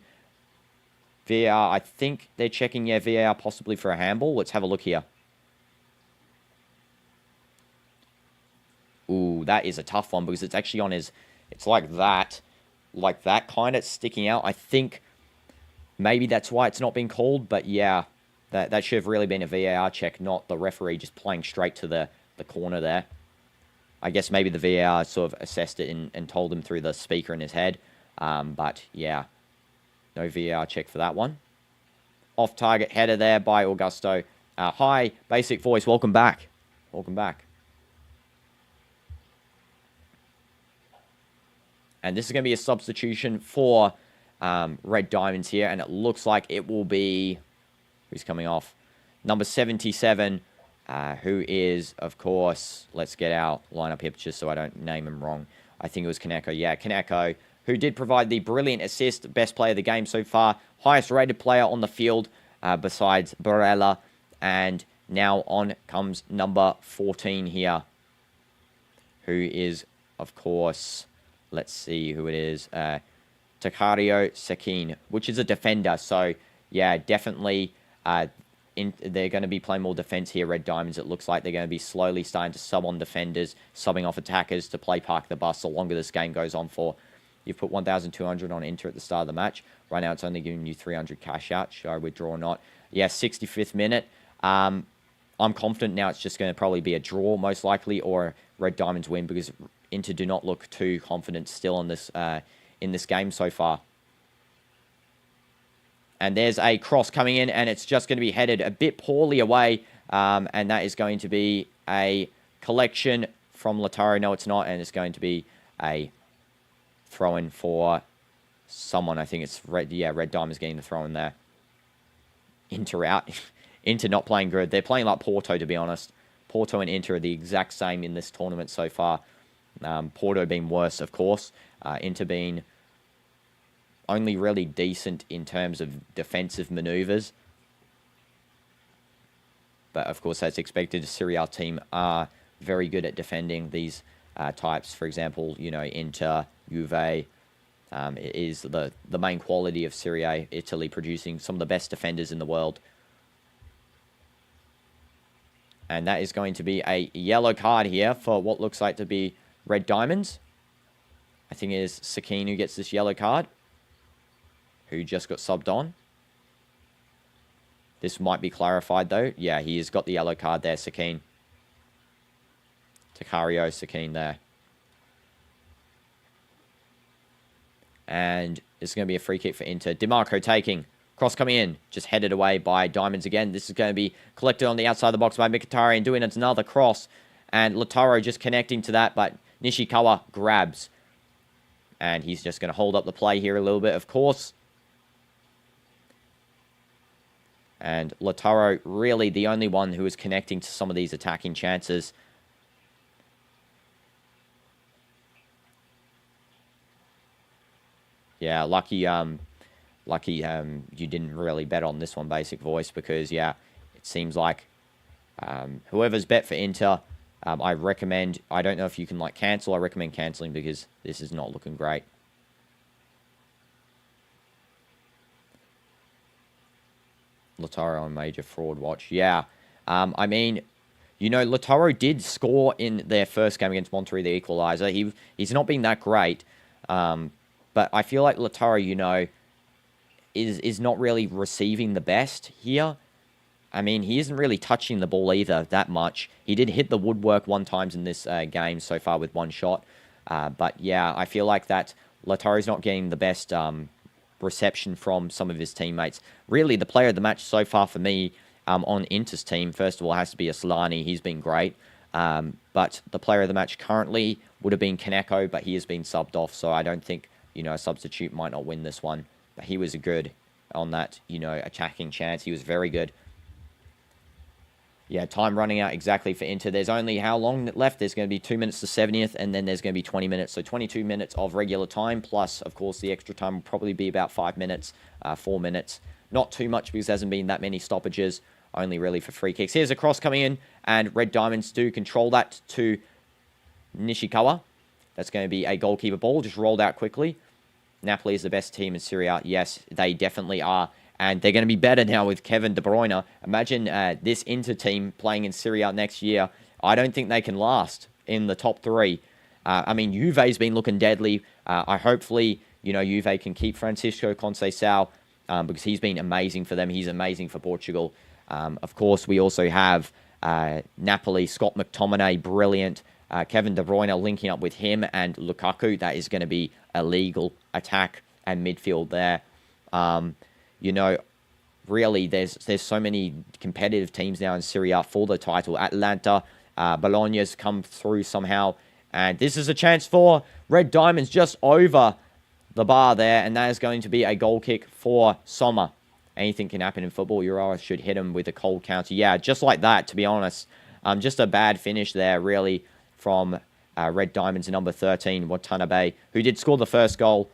VAR, I think they're checking, yeah, VAR possibly for a handball. Let's have a look here. Ooh, that is a tough one because it's actually on his... It's like that kind of sticking out. I think maybe that's why it's not been called, but yeah, that should have really been a VAR check, not the referee just playing straight to the corner there. I guess maybe the VAR sort of assessed it and told him through the speaker in his head, but yeah, no VAR check for that one. Off-target header there by Augusto. Hi, Basic Voice, welcome back. Welcome back. And this is going to be a substitution for Red Diamonds here. And it looks like it will be... Who's coming off? Number 77, who is, of course... Let's get our lineup here just so I don't name him wrong. I think it was Kaneko. Yeah, Kaneko, who did provide the brilliant assist. Best player of the game so far. Highest rated player on the field besides Barella. And now on comes number 14 here. Who is, of course... Let's see who it is. Takario Sakin, which is a defender. So, yeah, definitely they're going to be playing more defense here, Red Diamonds. It looks like they're going to be slowly starting to sub on defenders, subbing off attackers to play park the bus the longer this game goes on for. You've put 1,200 on Inter at the start of the match. Right now, it's only giving you 300 cash out. Should I withdraw or not? Yeah, 65th minute. I'm confident now it's just going to probably be a draw, most likely, or Red Diamonds win, because Inter do not look too confident still on this in this game so far. And there's a cross coming in, and it's just going to be headed a bit poorly away, and that is going to be a collection from Lautaro. No, it's not, and it's going to be a throw-in for someone. I think it's Red. Yeah, Red Diamonds getting the throw-in there. Inter out. Inter not playing good. They're playing like Porto, to be honest. Porto and Inter are the exact same in this tournament so far. Porto being worse, of course. Inter being only really decent in terms of defensive maneuvers. But, of course, as expected, the Serie A team are very good at defending these types. For example, you know, Inter, Juve, is the main quality of Serie A. Italy producing some of the best defenders in the world. And that is going to be a yellow card here for what looks like to be Red Diamonds. I think it is Sakin who gets this yellow card, who just got subbed on. This might be clarified, though. Yeah, he has got the yellow card there, Sakin. Takario Sakin there. And it's going to be a free kick for Inter. DiMarco taking. Cross coming in. Just headed away by Diamonds again. This is going to be collected on the outside of the box by Mkhitaryan, doing another cross. And Lautaro just connecting to that, but Nishikawa grabs. And he's just going to hold up the play here a little bit, of course. And Lautaro really the only one who is connecting to some of these attacking chances. Yeah, lucky you didn't really bet on this one, Basic Voice, because, yeah, it seems like whoever's bet for Inter, I recommend, I don't know if you can, like, cancel. I recommend cancelling because this is not looking great. Lautaro on major fraud watch. Yeah, I mean, you know, Lautaro did score in their first game against Monterrey, the equaliser. He's not been that great, but I feel like Lautaro, you know, is not really receiving the best here. I mean, he isn't really touching the ball either that much. He did hit the woodwork one time in this game so far with one shot. But yeah, I feel like that Lautaro's not getting the best reception from some of his teammates. Really, the player of the match so far for me on Inter's team, first of all, has to be Asllani. He's been great. But the player of the match currently would have been Kaneko, but he has been subbed off. So I don't think, you know, a substitute might not win this one. But he was good on that, attacking chance. He was very good. Yeah, time running out exactly for Inter. There's only how long left? There's going to be 2 minutes to 70th, and then there's going to be 20 minutes. So 22 minutes of regular time, plus, of course, the extra time will probably be about 5 minutes, 4 minutes. Not too much because there hasn't been that many stoppages, only really for free kicks. Here's a cross coming in, and Red Diamonds do control that to Nishikawa. That's going to be a goalkeeper ball, just rolled out quickly. Napoli is the best team in Serie A. Yes, they definitely are. And they're going to be better now with Kevin De Bruyne. Imagine this Inter team playing in Serie A next year. I don't think they can last in the top 3. I mean, Juve's been looking deadly. Hopefully, Juve can keep Francisco Conceição because he's been amazing for them. He's amazing for Portugal. Of course, we also have Napoli, Scott McTominay, brilliant. Kevin De Bruyne linking up with him and Lukaku. That is going to be a legal attack and midfield there. Really, there's so many competitive teams now in Serie A for the title. Atlanta, Bologna's come through somehow. And this is a chance for Red Diamonds just over the bar there. And that is going to be a goal kick for Sommer. Anything can happen in football. Urawa should hit him with a cold counter. Yeah, just like that, to be honest. Just a bad finish there, really, from Red Diamonds number 13, Watanabe, who did score the first goal.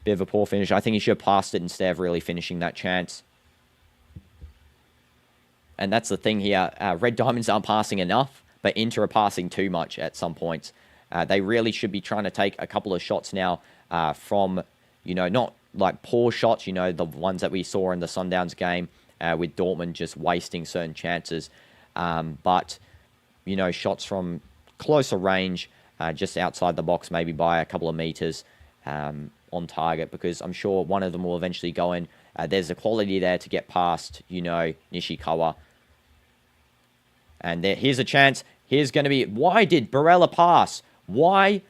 Bit of a poor finish. I think he should have passed it instead of really finishing that chance. And that's the thing here. Red Diamonds aren't passing enough, but Inter are passing too much at some points. They really should be trying to take a couple of shots now from, not like poor shots, the ones that we saw in the Sundowns game with Dortmund just wasting certain chances. But, shots from closer range, just outside the box, maybe by a couple of meters. On target, because I'm sure one of them will eventually go in. There's a quality there to get past, Nishikawa. And here's a chance. Here's going to be... Why did Barella pass? Why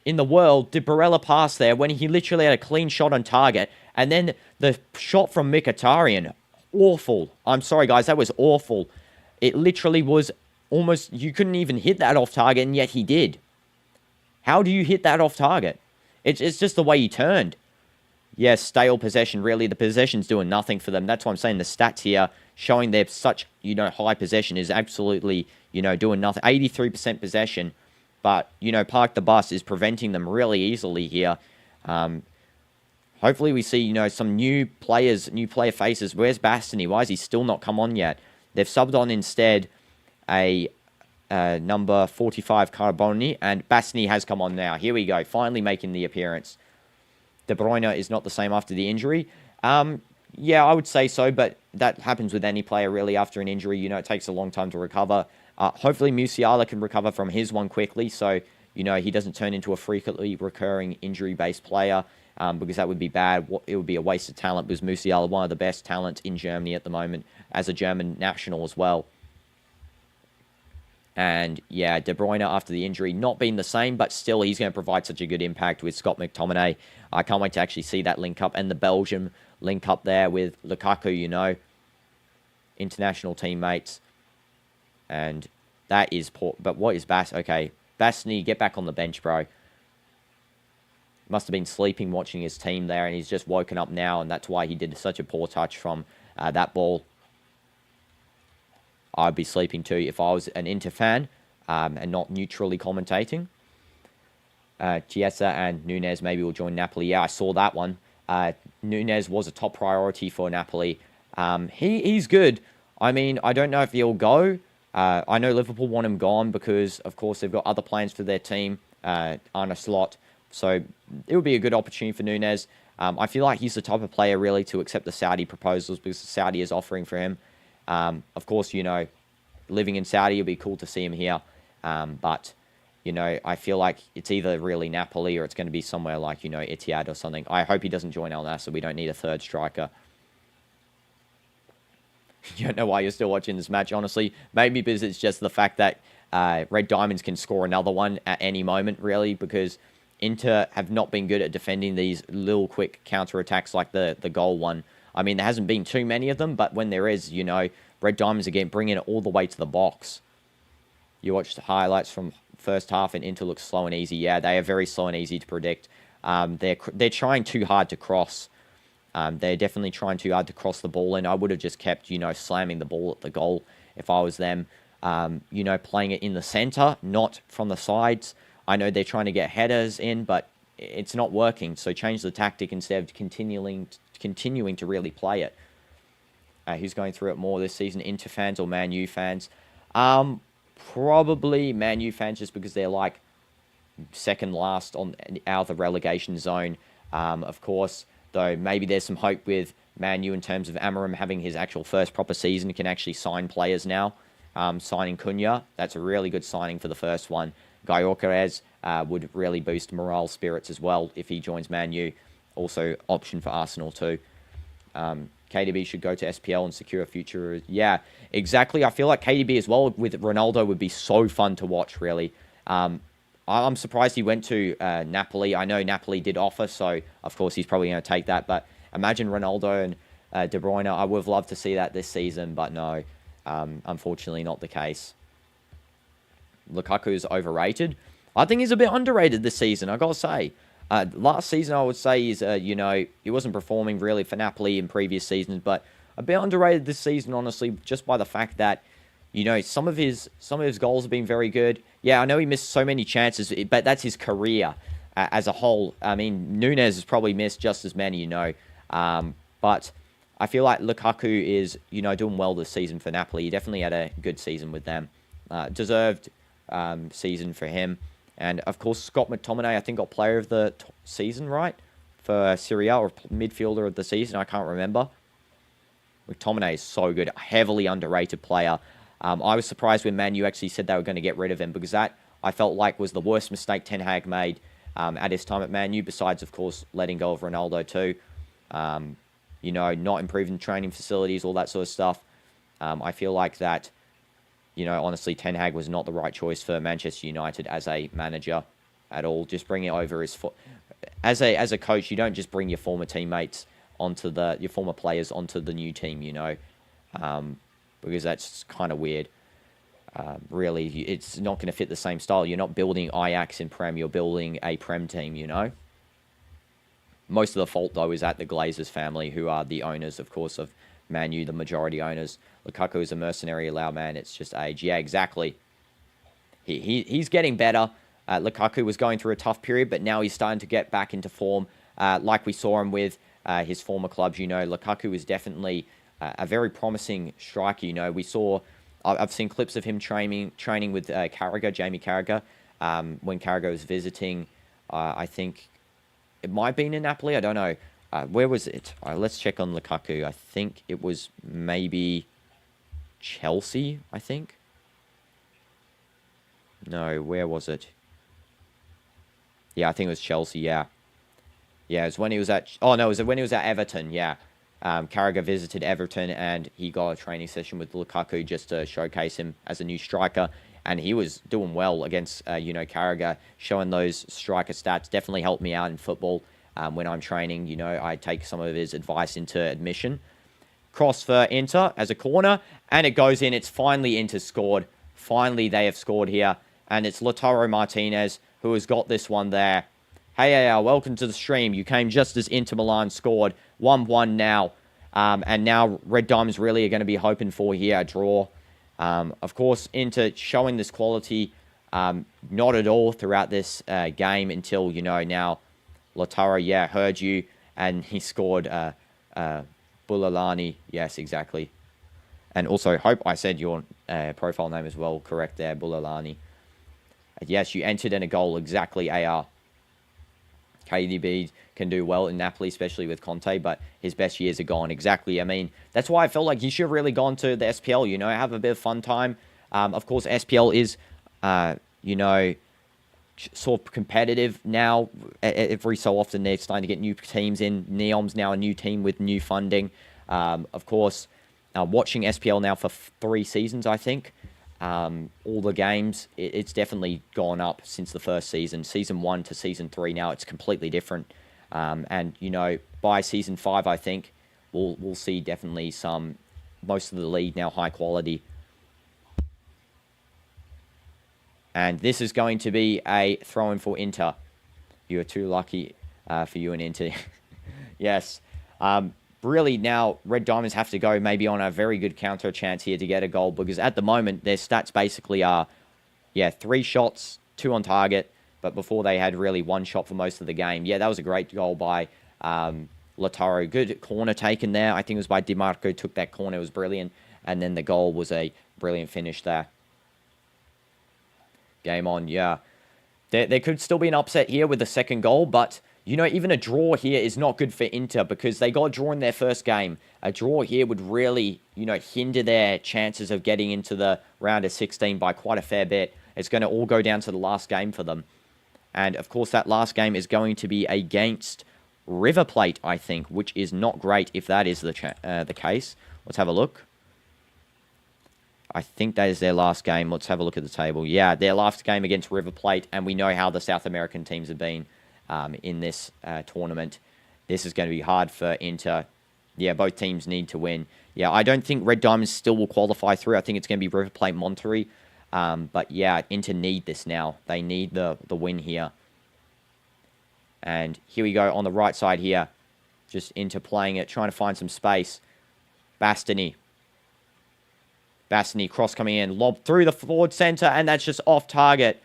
in the world did Barella pass there when he literally had a clean shot on target? And then the shot from Mkhitaryan. Awful. I'm sorry, guys. That was awful. It literally was almost... You couldn't even hit that off target, and yet he did. How do you hit that off target? It's just the way he turned. Yes, stale possession, really. The possession's doing nothing for them. That's why I'm saying the stats here showing they're such, high possession is absolutely, doing nothing. 83% possession. But, Park the Bus is preventing them really easily here. Hopefully we see, some new player faces. Where's Bastoni? Why has he still not come on yet? They've subbed on instead a... number 45 Carboni, and Bastoni has come on now. Here we go, finally making the appearance. De Bruyne is not the same after the injury. Yeah, I would say so, but that happens with any player really after an injury. It takes a long time to recover. Hopefully Musiala can recover from his one quickly, so he doesn't turn into a frequently recurring injury-based player, because that would be bad. It would be a waste of talent, because Musiala, one of the best talents in Germany at the moment, as a German national as well. And, yeah, De Bruyne, after the injury, not being the same, but still he's going to provide such a good impact with Scott McTominay. I can't wait to actually see that link up. And the Belgium link up there with Lukaku, international teammates. And that is poor. But what is Okay, Bastoni, get back on the bench, bro. Must have been sleeping watching his team there, and he's just woken up now, and that's why he did such a poor touch from that ball. I'd be sleeping too if I was an Inter fan and not neutrally commentating. Chiesa and Nunez maybe will join Napoli. Yeah, I saw that one. Nunez was a top priority for Napoli. He's good. I mean, I don't know if he'll go. I know Liverpool want him gone because, of course, they've got other plans for their team on a slot. So it would be a good opportunity for Nunez. I feel like he's the type of player really to accept the Saudi proposals because Saudi is offering for him. Of course, living in Saudi, it'd be cool to see him here. But, I feel like it's either really Napoli or it's going to be somewhere like, Etihad or something. I hope he doesn't join Al Nassr. We don't need a third striker. You don't know why you're still watching this match, honestly. Maybe because it's just the fact that Red Diamonds can score another one at any moment, really, because Inter have not been good at defending these little quick counter-attacks like the goal one. I mean, there hasn't been too many of them, but when there is, Red Diamonds again bringing it all the way to the box. You watch the highlights from first half and Inter looks slow and easy. Yeah, they are very slow and easy to predict. They're trying too hard to cross. They're definitely trying too hard to cross the ball, and I would have just kept, slamming the ball at the goal if I was them. Playing it in the center, not from the sides. I know they're trying to get headers in, but it's not working. So change the tactic instead of continuing to really play it. Who's going through it more this season, Inter fans or Man U fans? Probably Man U fans, just because they're like second last out of the relegation zone. Of course, though, maybe there's some hope with Man U in terms of Amarim having his actual first proper season, can actually sign players now. Signing Cunha, that's a really good signing for the first one. Gyökeres would really boost morale spirits as well if he joins Man U. Also, option for Arsenal too. KDB should go to SPL and secure a future. Yeah, exactly. I feel like KDB as well with Ronaldo would be so fun to watch, really. I'm surprised he went to Napoli. I know Napoli did offer, so of course he's probably going to take that. But imagine Ronaldo and De Bruyne. I would have loved to see that this season, but no, unfortunately not the case. Lukaku is overrated. I think he's a bit underrated this season, I got to say. Last season, I would say he wasn't performing really for Napoli in previous seasons, but a bit underrated this season, honestly, just by the fact that, some of his goals have been very good. Yeah, I know he missed so many chances, but that's his career as a whole. I mean, Nunes has probably missed just as many, but I feel like Lukaku is, doing well this season for Napoli. He definitely had a good season with them. Deserved season for him. And, of course, Scott McTominay, I think, got player of the season, right? For Serie A, or midfielder of the season. I can't remember. McTominay is so good. A heavily underrated player. I was surprised when Man U actually said they were going to get rid of him, because that, I felt like, was the worst mistake Ten Hag made at his time at Man U, besides, of course, letting go of Ronaldo too. Not improving training facilities, all that sort of stuff. I feel like that... honestly, Ten Hag was not the right choice for Manchester United as a manager at all. Just bring it over as a coach. You don't just bring your former teammates your former players onto the new team. Because that's kind of weird. Really, it's not going to fit the same style. You're not building Ajax in Prem. You're building a Prem team. Most of the fault though is at the Glazers family, who are the owners, of course, of Man U, the majority owners. Lukaku is a mercenary allowed man. It's just age. Yeah, exactly. He's getting better. Lukaku was going through a tough period, but now he's starting to get back into form. Like we saw him with his former clubs. Lukaku is definitely a very promising striker. I've seen clips of him training with Carragher, Jamie Carragher, when Carragher was visiting. I think it might have been in Napoli. I don't know. Where was it? Let's check on Lukaku. I think it was maybe Chelsea, I think. No, where was it? Yeah, I think it was Chelsea, yeah. Yeah, it was when he was at... Oh, no, it was when he was at Everton, yeah. Carragher visited Everton, and he got a training session with Lukaku just to showcase him as a new striker. And he was doing well against, Carragher, showing those striker stats. Definitely helped me out in football. When I'm training, I take some of his advice into admission. Cross for Inter as a corner, and it goes in. It's finally Inter scored. Finally, they have scored here, and it's Lautaro Martinez who has got this one there. Hey, welcome to the stream. You came just as Inter Milan scored. 1-1 now, and now Red Diamonds really are going to be hoping for here a draw. Of course, Inter showing this quality, not at all throughout this game until, now Lautaro, heard you, and he scored Bulalani. Yes, exactly. And also, hope I said your profile name as well correct there, Bulalani. Yes, you entered in a goal, exactly, AR. KDB can do well in Napoli, especially with Conte, but his best years are gone. Exactly. I mean, that's why I felt like he should have really gone to the SPL, have a bit of fun time. Of course, SPL is, sort of competitive now. Every so often they're starting to get new teams in. Neom's now a new team with new funding. Of course, watching SPL now for 3 seasons, I think. All the games, it's definitely gone up since the first season. Season 1 to Season 3 now, it's completely different. And, by Season 5, I think, we'll see definitely most of the league now high quality. And this is going to be a throw-in for Inter. You're too lucky. for you and Inter. Yes. Really, now, Red Diamonds have to go maybe on a very good counter chance here to get a goal, because at the moment, their stats basically are, 3 shots, 2 on target, but before they had really 1 shot for most of the game. Yeah, that was a great goal by Lautaro. Good corner taken there. I think it was by DiMarco, took that corner. It was brilliant. And then the goal was a brilliant finish there. Game on, yeah. There could still be an upset here with the second goal, but, even a draw here is not good for Inter because they got a draw in their first game. A draw here would really, hinder their chances of getting into the round of 16 by quite a fair bit. It's going to all go down to the last game for them. And, of course, that last game is going to be against River Plate, I think, which is not great if that is the case. Let's have a look. I think that is their last game. Let's have a look at the table. Yeah, their last game against River Plate, and we know how the South American teams have been in this tournament. This is going to be hard for Inter. Yeah, both teams need to win. Yeah, I don't think Red Diamonds still will qualify through. I think it's going to be River Plate Monterrey. But yeah, Inter need this now. They need the win here. And here we go on the right side here. Just Inter playing it, trying to find some space. Bastoni, cross coming in, lob through the forward centre, and that's just off target.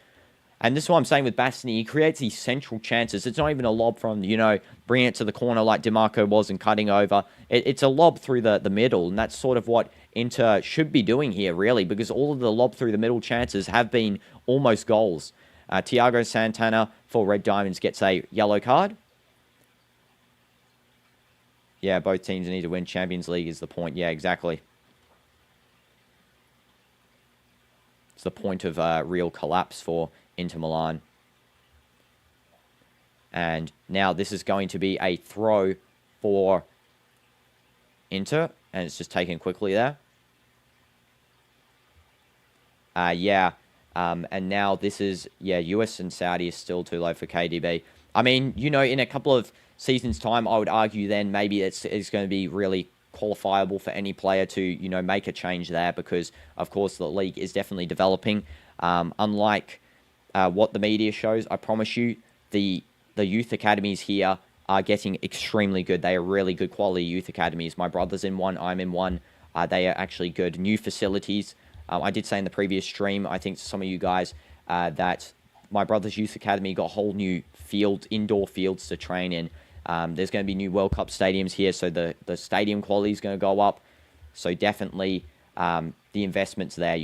And this is what I'm saying with Bastoni. He creates these central chances. It's not even a lob from, bringing it to the corner like DiMarco was and cutting over. It's a lob through the middle, and that's sort of what Inter should be doing here, really, because all of the lob through the middle chances have been almost goals. Thiago Santana for Red Diamonds gets a yellow card. Yeah, both teams need to win. Champions League is the point. Yeah, exactly. It's the point of real collapse for Inter Milan. And now this is going to be a throw for Inter. And it's just taken quickly there. And now this is, US and Saudi is still too low for KDB. I mean, in a couple of seasons' time, I would argue then maybe it's going to be really qualifiable for any player to, make a change there because, of course, the league is definitely developing. Unlike what the media shows, I promise you, the youth academies here are getting extremely good. They are really good quality youth academies. My brother's in one, I'm in one. They are actually good. New facilities. I did say in the previous stream, I think to some of you guys, that my brother's youth academy got whole new indoor fields to train in. There's going to be new World Cup stadiums here, so the stadium quality is going to go up. So definitely the investment's there,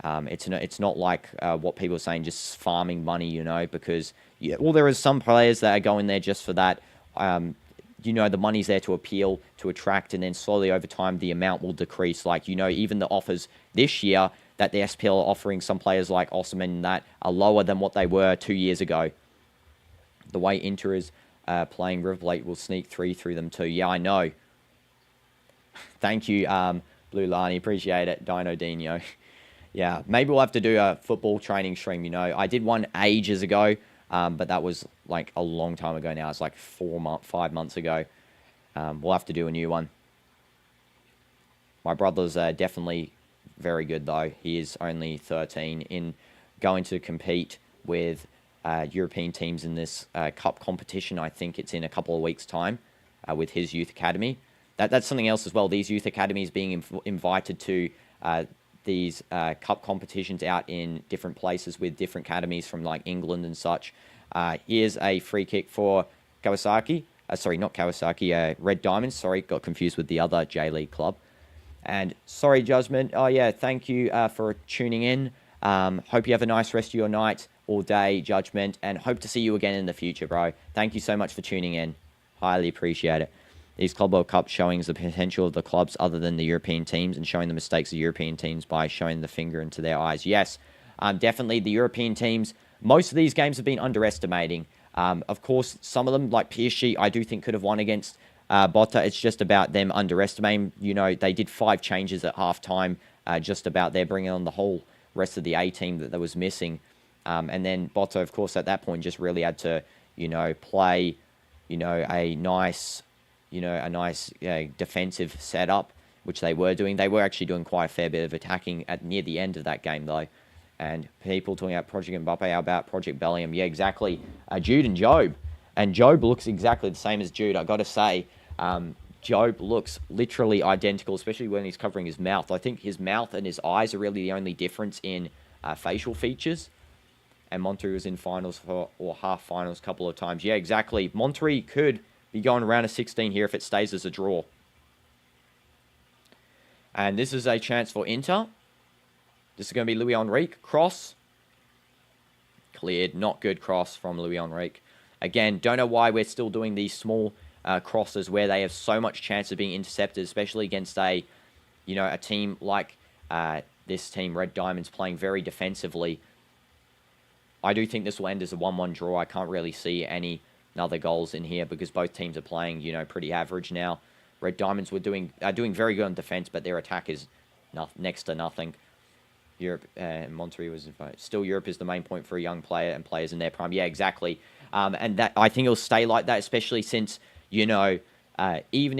It's not like what people are saying, just farming money, because there is some players that are going there just for that. The money's there to appeal, to attract, and then slowly over time, the amount will decrease. Like, even the offers this year that the SPL are offering some players like Osman that are lower than what they were 2 years ago. The way Inter is playing, River Plate will sneak 3 through them too. Yeah, I know. Thank you, Blue Lani. Appreciate it. DinoDoomz. Yeah, maybe we'll have to do a football training stream, I did one ages ago. But that was like a long time ago now. It's like 5 months ago. We'll have to do a new one. My brother's definitely very good, though. He is only 13 in going to compete with European teams in this cup competition. I think it's in a couple of weeks' time with his youth academy. That's something else as well. These youth academies being invited to these cup competitions out in different places with different academies from like England and such. Here's a free kick for Kawasaki. Sorry, not Kawasaki, Red Diamonds. Sorry, got confused with the other J-League club. And sorry, Judgment. Oh, yeah, thank you for tuning in. Hope you have a nice rest of your night all day, Judgment, and hope to see you again in the future, bro. Thank you so much for tuning in. Highly appreciate it. These Club World Cups showing the potential of the clubs other than the European teams and showing the mistakes of European teams by showing the finger into their eyes. Yes, definitely the European teams, most of these games have been underestimating. Of course, some of them, like PSG, I do think could have won against Botta. It's just about them underestimating. They did 5 changes at halftime, just about they're bringing on the whole rest of the A team that was missing. And then Botta, of course, at that point just really had to, play, a nice defensive setup, which they were doing. They were actually doing quite a fair bit of attacking near the end of that game, though. And people talking about Project Mbappe, how about Project Bellingham? Yeah, exactly. Jude and Job. And Job looks exactly the same as Jude. I got to say, Job looks literally identical, especially when he's covering his mouth. I think his mouth and his eyes are really the only difference in facial features. And Monterey was in finals or half finals a couple of times. Yeah, exactly. Monterey could be going round of 16 here if it stays as a draw. And this is a chance for Inter. This is going to be Louis Enrique. Cross. Cleared. Not good cross from Louis Enrique. Again, don't know why we're still doing these small crosses where they have so much chance of being intercepted, especially against a team like this team, Red Diamonds, playing very defensively. I do think this will end as a 1-1 draw. I can't really see any other goals in here because both teams are playing, pretty average now. Red Diamonds are doing very good on defense, but their attack is next to nothing. Europe and Monterey was still Europe is the main point for a young player and players in their prime. Yeah, exactly. And that I think it'll stay like that, especially since even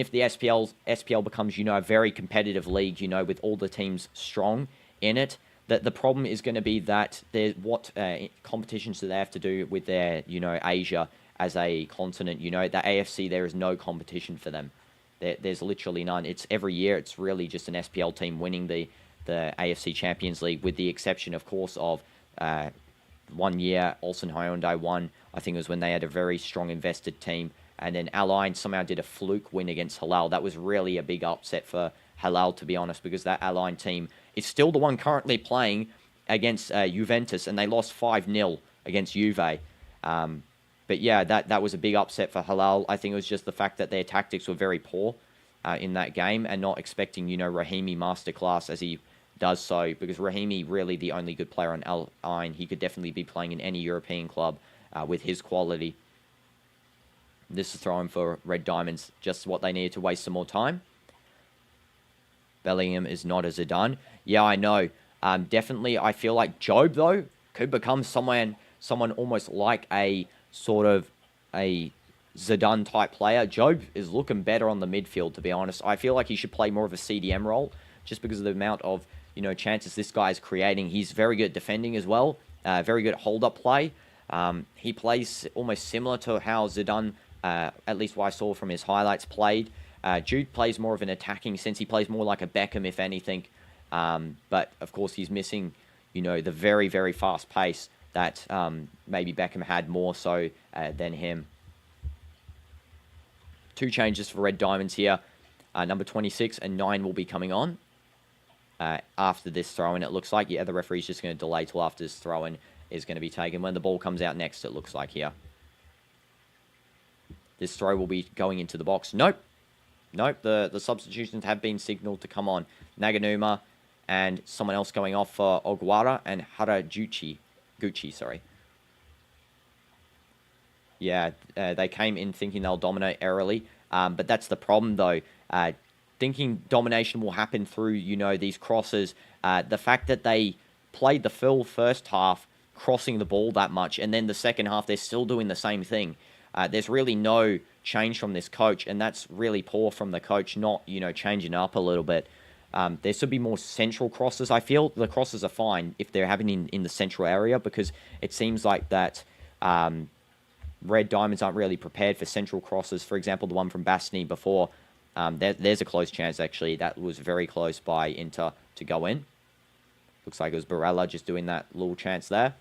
if the SPL becomes a very competitive league, with all the teams strong in it. That the problem is going to be that there's what competitions do they have to do with their Asia as a continent. The AFC, there is no competition for them. There's literally none. It's every year. It's really just an SPL team winning the AFC Champions League, with the exception, of course, of 1 year Ulsan Hyundai won. I think it was when they had a very strong invested team. And then Al-Ain somehow did a fluke win against Halal. That was really a big upset for Halal, to be honest, because that Al-Ain team is still the one currently playing against Juventus, and they lost 5-0 against Juve. But yeah, that was a big upset for Halal. I think it was just the fact that their tactics were very poor in that game, and not expecting, Rahimi masterclass as he does so, because Rahimi really the only good player on Al-Ain. He could definitely be playing in any European club with his quality. This is throwing for Red Diamonds, just what they needed to waste some more time. Bellingham is not a Zidane. Yeah, I know. Definitely, I feel like Job, though, could become someone almost like a sort of a Zidane-type player. Job is looking better on the midfield, to be honest. I feel like he should play more of a CDM role, just because of the amount of chances this guy is creating. He's very good at defending as well. Very good at hold-up play. He plays almost similar to how Zidane, at least what I saw from his highlights, played. Jude plays more of an attacking sense. He plays more like a Beckham, if anything. But, of course, he's missing, the very, very fast pace that maybe Beckham had more so than him. 2 changes for Red Diamonds here. Number 26 and 9 will be coming on after this throw-in, it looks like. Yeah, the referee's just going to delay till after this throw-in is going to be taken. When the ball comes out next, it looks like here. This throw will be going into the box. Nope. The substitutions have been signaled to come on. Naganuma and someone else going off for Ogwara and Haraguchi. Sorry. Yeah, they came in thinking they'll dominate early. But that's the problem, though. Thinking domination will happen through, these crosses. The fact that they played the full first half crossing the ball that much, and then the second half they're still doing the same thing. There's really no change from this coach, and that's really poor from the coach, not, changing up a little bit. There should be more central crosses, I feel. The crosses are fine if they're happening in the central area, because it seems like that Red Diamonds aren't really prepared for central crosses. For example, the one from Bastini before, there's a close chance, actually. That was very close by Inter to go in. Looks like it was Barella just doing that little chance there.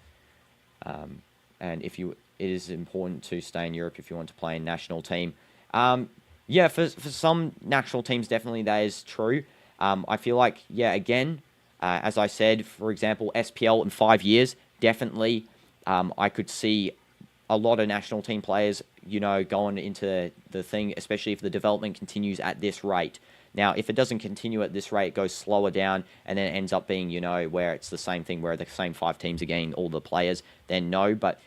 And it is important to stay in Europe if you want to play in national team. Yeah, for some national teams, definitely that is true. I feel like, yeah, again, as I said, for example, SPL in 5 years, definitely I could see a lot of national team players, going into the thing, especially if the development continues at this rate. Now, if it doesn't continue at this rate, it goes slower down, and then it ends up being, where it's the same thing, where the same 5 teams are getting all the players, then no. But,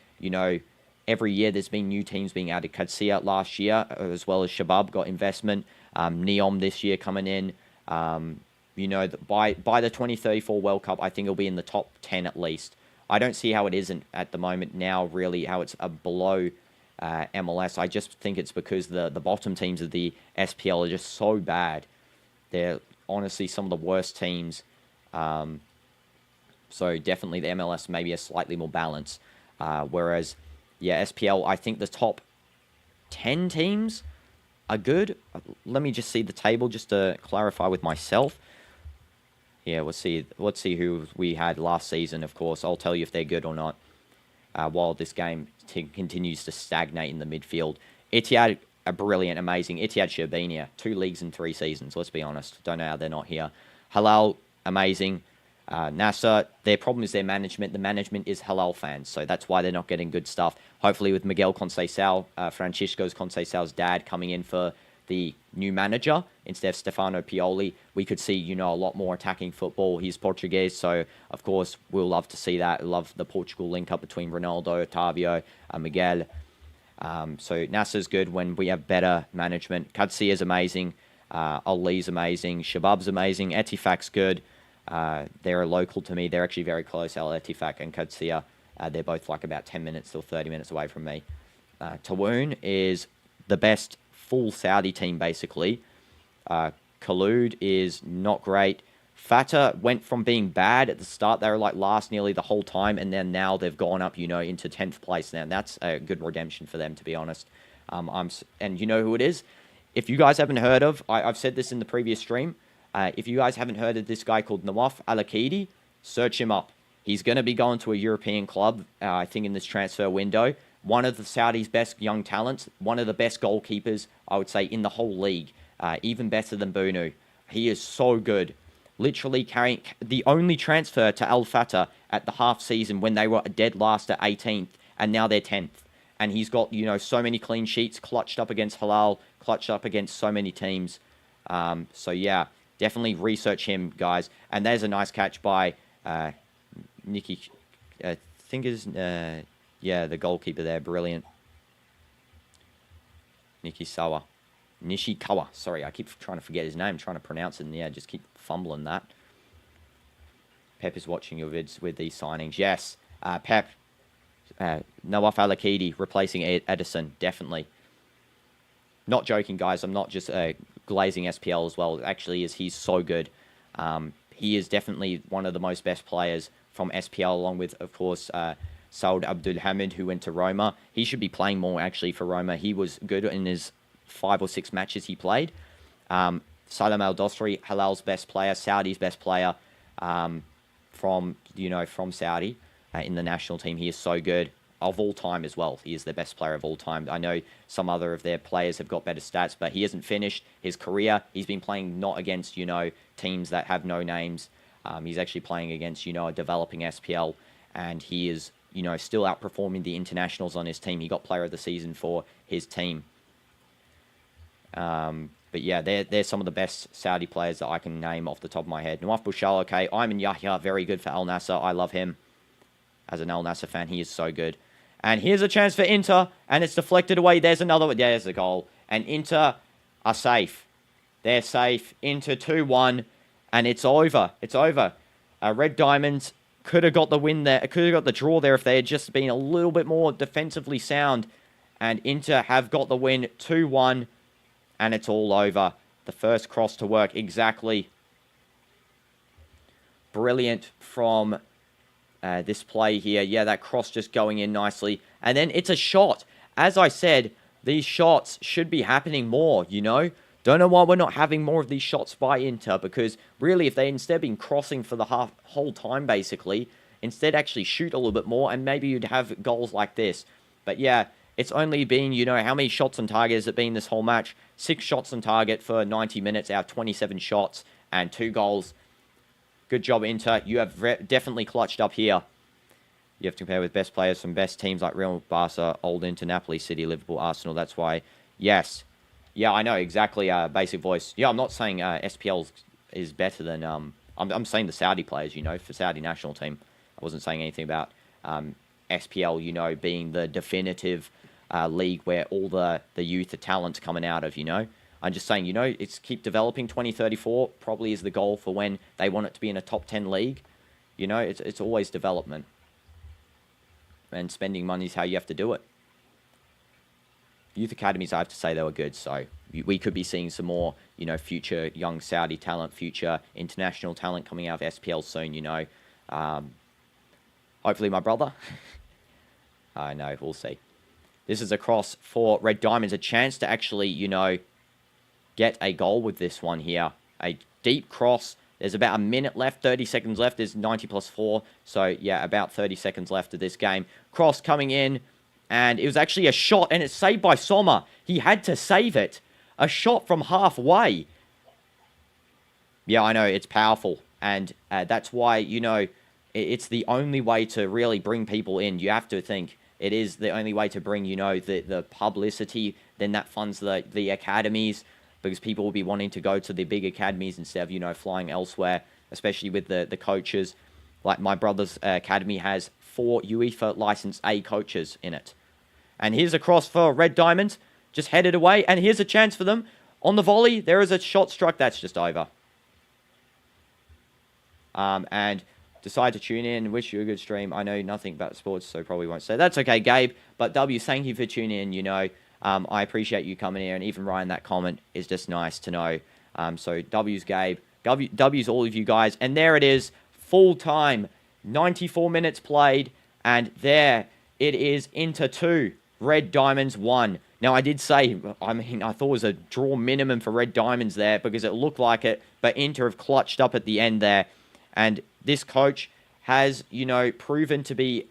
every year there's been new teams being added. Katsia last year, as well as Shabab, got investment. Neom this year coming in. By the 2034 World Cup, I think it'll be in the top 10 at least. I don't see how it isn't at the moment now, really, how it's below MLS. I just think it's because the bottom teams of the SPL are just so bad. They're honestly some of the worst teams. So definitely the MLS maybe a slightly more balanced. Whereas, yeah, SPL, I think the top 10 teams are good. Let me just see the table just to clarify with myself. Yeah, let's see who we had last season, of course. I'll tell you if they're good or not. While this game continues to stagnate in the midfield. Etihad are brilliant, amazing. Etihad should have been here. 2 leagues in 3 seasons, let's be honest. Don't know how they're not here. Halal, amazing. Nasser, their problem is their management. The management is Halal fans, so that's why they're not getting good stuff. Hopefully with Miguel Conceição, Francisco Conceição's dad, coming in for the new manager instead of Stefano Pioli, we could see, a lot more attacking football. He's Portuguese, so of course we'll love to see that. Love the Portugal link up between Ronaldo, Otavio, Miguel. So Nasser's good when we have better management. Qadsi is amazing. Ali's amazing. Shabab's amazing. Etifak's good. They're local to me. They're actually very close. Al Etifak and Qadsiya. They're both like about 10 minutes or 30 minutes away from me. Tawoon is the best full Saudi team, basically. Khaloud is not great. Fatah went from being bad at the start. They were like last nearly the whole time, and then now they've gone up, into 10th place now. And that's a good redemption for them, to be honest. And you know who it is? If you guys haven't heard of, I've said this in the previous stream, if you guys haven't heard of this guy called Nawaf Al-Akidi, search him up. He's going to be going to a European club, I think, in this transfer window. One of the Saudi's best young talents, one of the best goalkeepers, I would say, in the whole league. Even better than Bunu. He is so good. Literally carrying the only transfer to Al Fatah at the half season when they were dead last at 18th, and now they're 10th. And he's got, so many clean sheets, clutched up against Halal, clutched up against so many teams. So yeah, definitely research him, guys. And there's a nice catch by Nikki, I think is, the goalkeeper there, brilliant. Nishikawa, sorry, I keep trying to forget his name, trying to pronounce it, and just keep fumbling that. Pep is watching your vids with these signings. Yes, Pep, Nawaf Al-Akidi replacing Edison, definitely. Not joking, guys, I'm not just glazing SPL as well. It actually is, he's so good. He is definitely one of the most best players from SPL, along with, of course, Saud Abdul Hamid, who went to Roma. He should be playing more, actually, for Roma. He was good in his 5 or 6 matches he played. Salam Al-Dosri, Halal's best player, Saudi's best player from Saudi in the national team. He is so good. Of all time as well. He is the best player of all time. I know some other of their players have got better stats, but he hasn't finished his career. He's been playing not against, teams that have no names. He's actually playing against, a developing SPL, and he is, still outperforming the internationals on his team. He got player of the season for his team. But yeah, they're some of the best Saudi players that I can name off the top of my head. Nawaf Bouchal, okay. Ayman Yahya, very good for Al Nassr. I love him. As an Al Nassr fan, he is so good. And here's a chance for Inter, and it's deflected away. There's another one. There's a goal. And Inter are safe. They're safe. Inter 2-1, and it's over. It's over. Red Diamonds could have got the win there. Could have got the draw there if they had just been a little bit more defensively sound. And Inter have got the win 2-1, and it's all over. The first cross to work exactly. Brilliant from this play here. Yeah, that cross just going in nicely. And then it's a shot. As I said, these shots should be happening more, Don't know why we're not having more of these shots by Inter, because really, if they instead been crossing for the whole time, basically, instead actually shoot a little bit more, and maybe you'd have goals like this. But yeah, it's only been, how many shots on target has it been this whole match? 6 shots on target for 90 minutes out of 27 shots, and 2 goals. Good job, Inter. You have definitely clutched up here. You have to compare with best players from best teams like Real, Barca, Old Inter, Napoli, City, Liverpool, Arsenal. That's why, yes. Yeah, I know, exactly, basic voice. Yeah, I'm not saying SPL is better than... I'm saying the Saudi players, for Saudi national team. I wasn't saying anything about SPL, being the definitive league where all the youth, the talent's coming out of, I'm just saying, it's keep developing. 2034 probably is the goal for when they want it to be in a top 10 league. It's always development. And spending money is how you have to do it. Youth academies, I have to say, they were good. So we could be seeing some more, future young Saudi talent, future international talent coming out of SPL soon, Hopefully my brother. I know, we'll see. This is a cross for Red Diamonds. A chance to actually, you know, get a goal with this one here. A deep cross. There's about a minute left, 30 seconds left. There's 90 plus 4. So, yeah, about 30 seconds left of this game. Cross coming in. And it was actually a shot, and it's saved by Sommer. He had to save it. A shot from halfway. Yeah, I know, it's powerful. And that's why, you know, it's the only way to really bring people in. You have to think it is the only way to bring, you know, the publicity. Then that funds the academies, because people will be wanting to go to the big academies instead of, you know, flying elsewhere, especially with the coaches. Like my brother's academy has 4 UEFA License A coaches in it. And here's a cross for Red Diamonds. Just headed away. And here's a chance for them. On the volley, there is a shot struck. That's just over. And decide to tune in. Wish you a good stream. I know nothing about sports, so probably won't say. That's okay, Gabe. But W, thank you for tuning in. You know, I appreciate you coming here. And even Ryan, that comment is just nice to know. So W's Gabe. W's all of you guys. And there it is. Full time. 94 minutes played. And there it is into 2. Red Diamonds 1. Now, I did say, I mean, I thought it was a draw minimum for Red Diamonds there because it looked like it, but Inter have clutched up at the end there. And this coach has, you know, proven to be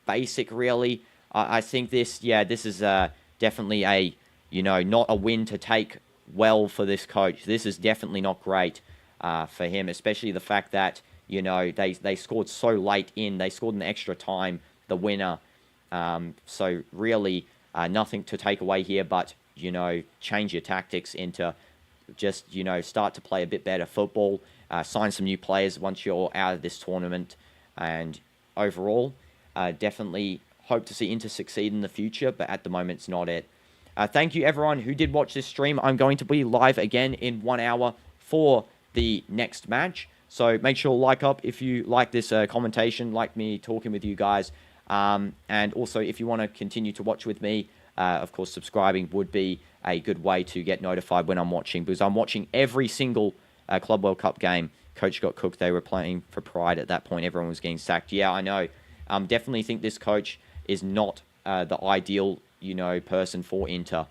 basic, really. I think this is definitely a, you know, not a win to take well for this coach. This is definitely not great for him, especially the fact that, you know, they scored so late in. They scored in extra time, the winner. So really nothing to take away here, but, you know, change your tactics into just, you know, start to play a bit better football, sign some new players once you're out of this tournament. And overall, definitely hope to see Inter succeed in the future, but at the moment, it's not it. Thank you, everyone who did watch this stream. I'm going to be live again in 1 hour for the next match. So make sure to like up if you like this commentation, like me talking with you guys. And also, if you want to continue to watch with me, of course, subscribing would be a good way to get notified when I'm watching, because I'm watching every single Club World Cup game. Coach got cooked. They were playing for pride at that point. Everyone was getting sacked. Yeah, I know. Definitely think this coach is not the ideal, you know, person for Inter.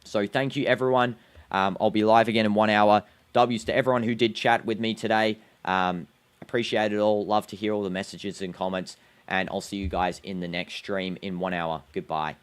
So thank you, everyone. I'll be live again in 1 hour. W's to everyone who did chat with me today. Appreciate it all. Love to hear all the messages and comments. And I'll see you guys in the next stream in 1 hour. Goodbye.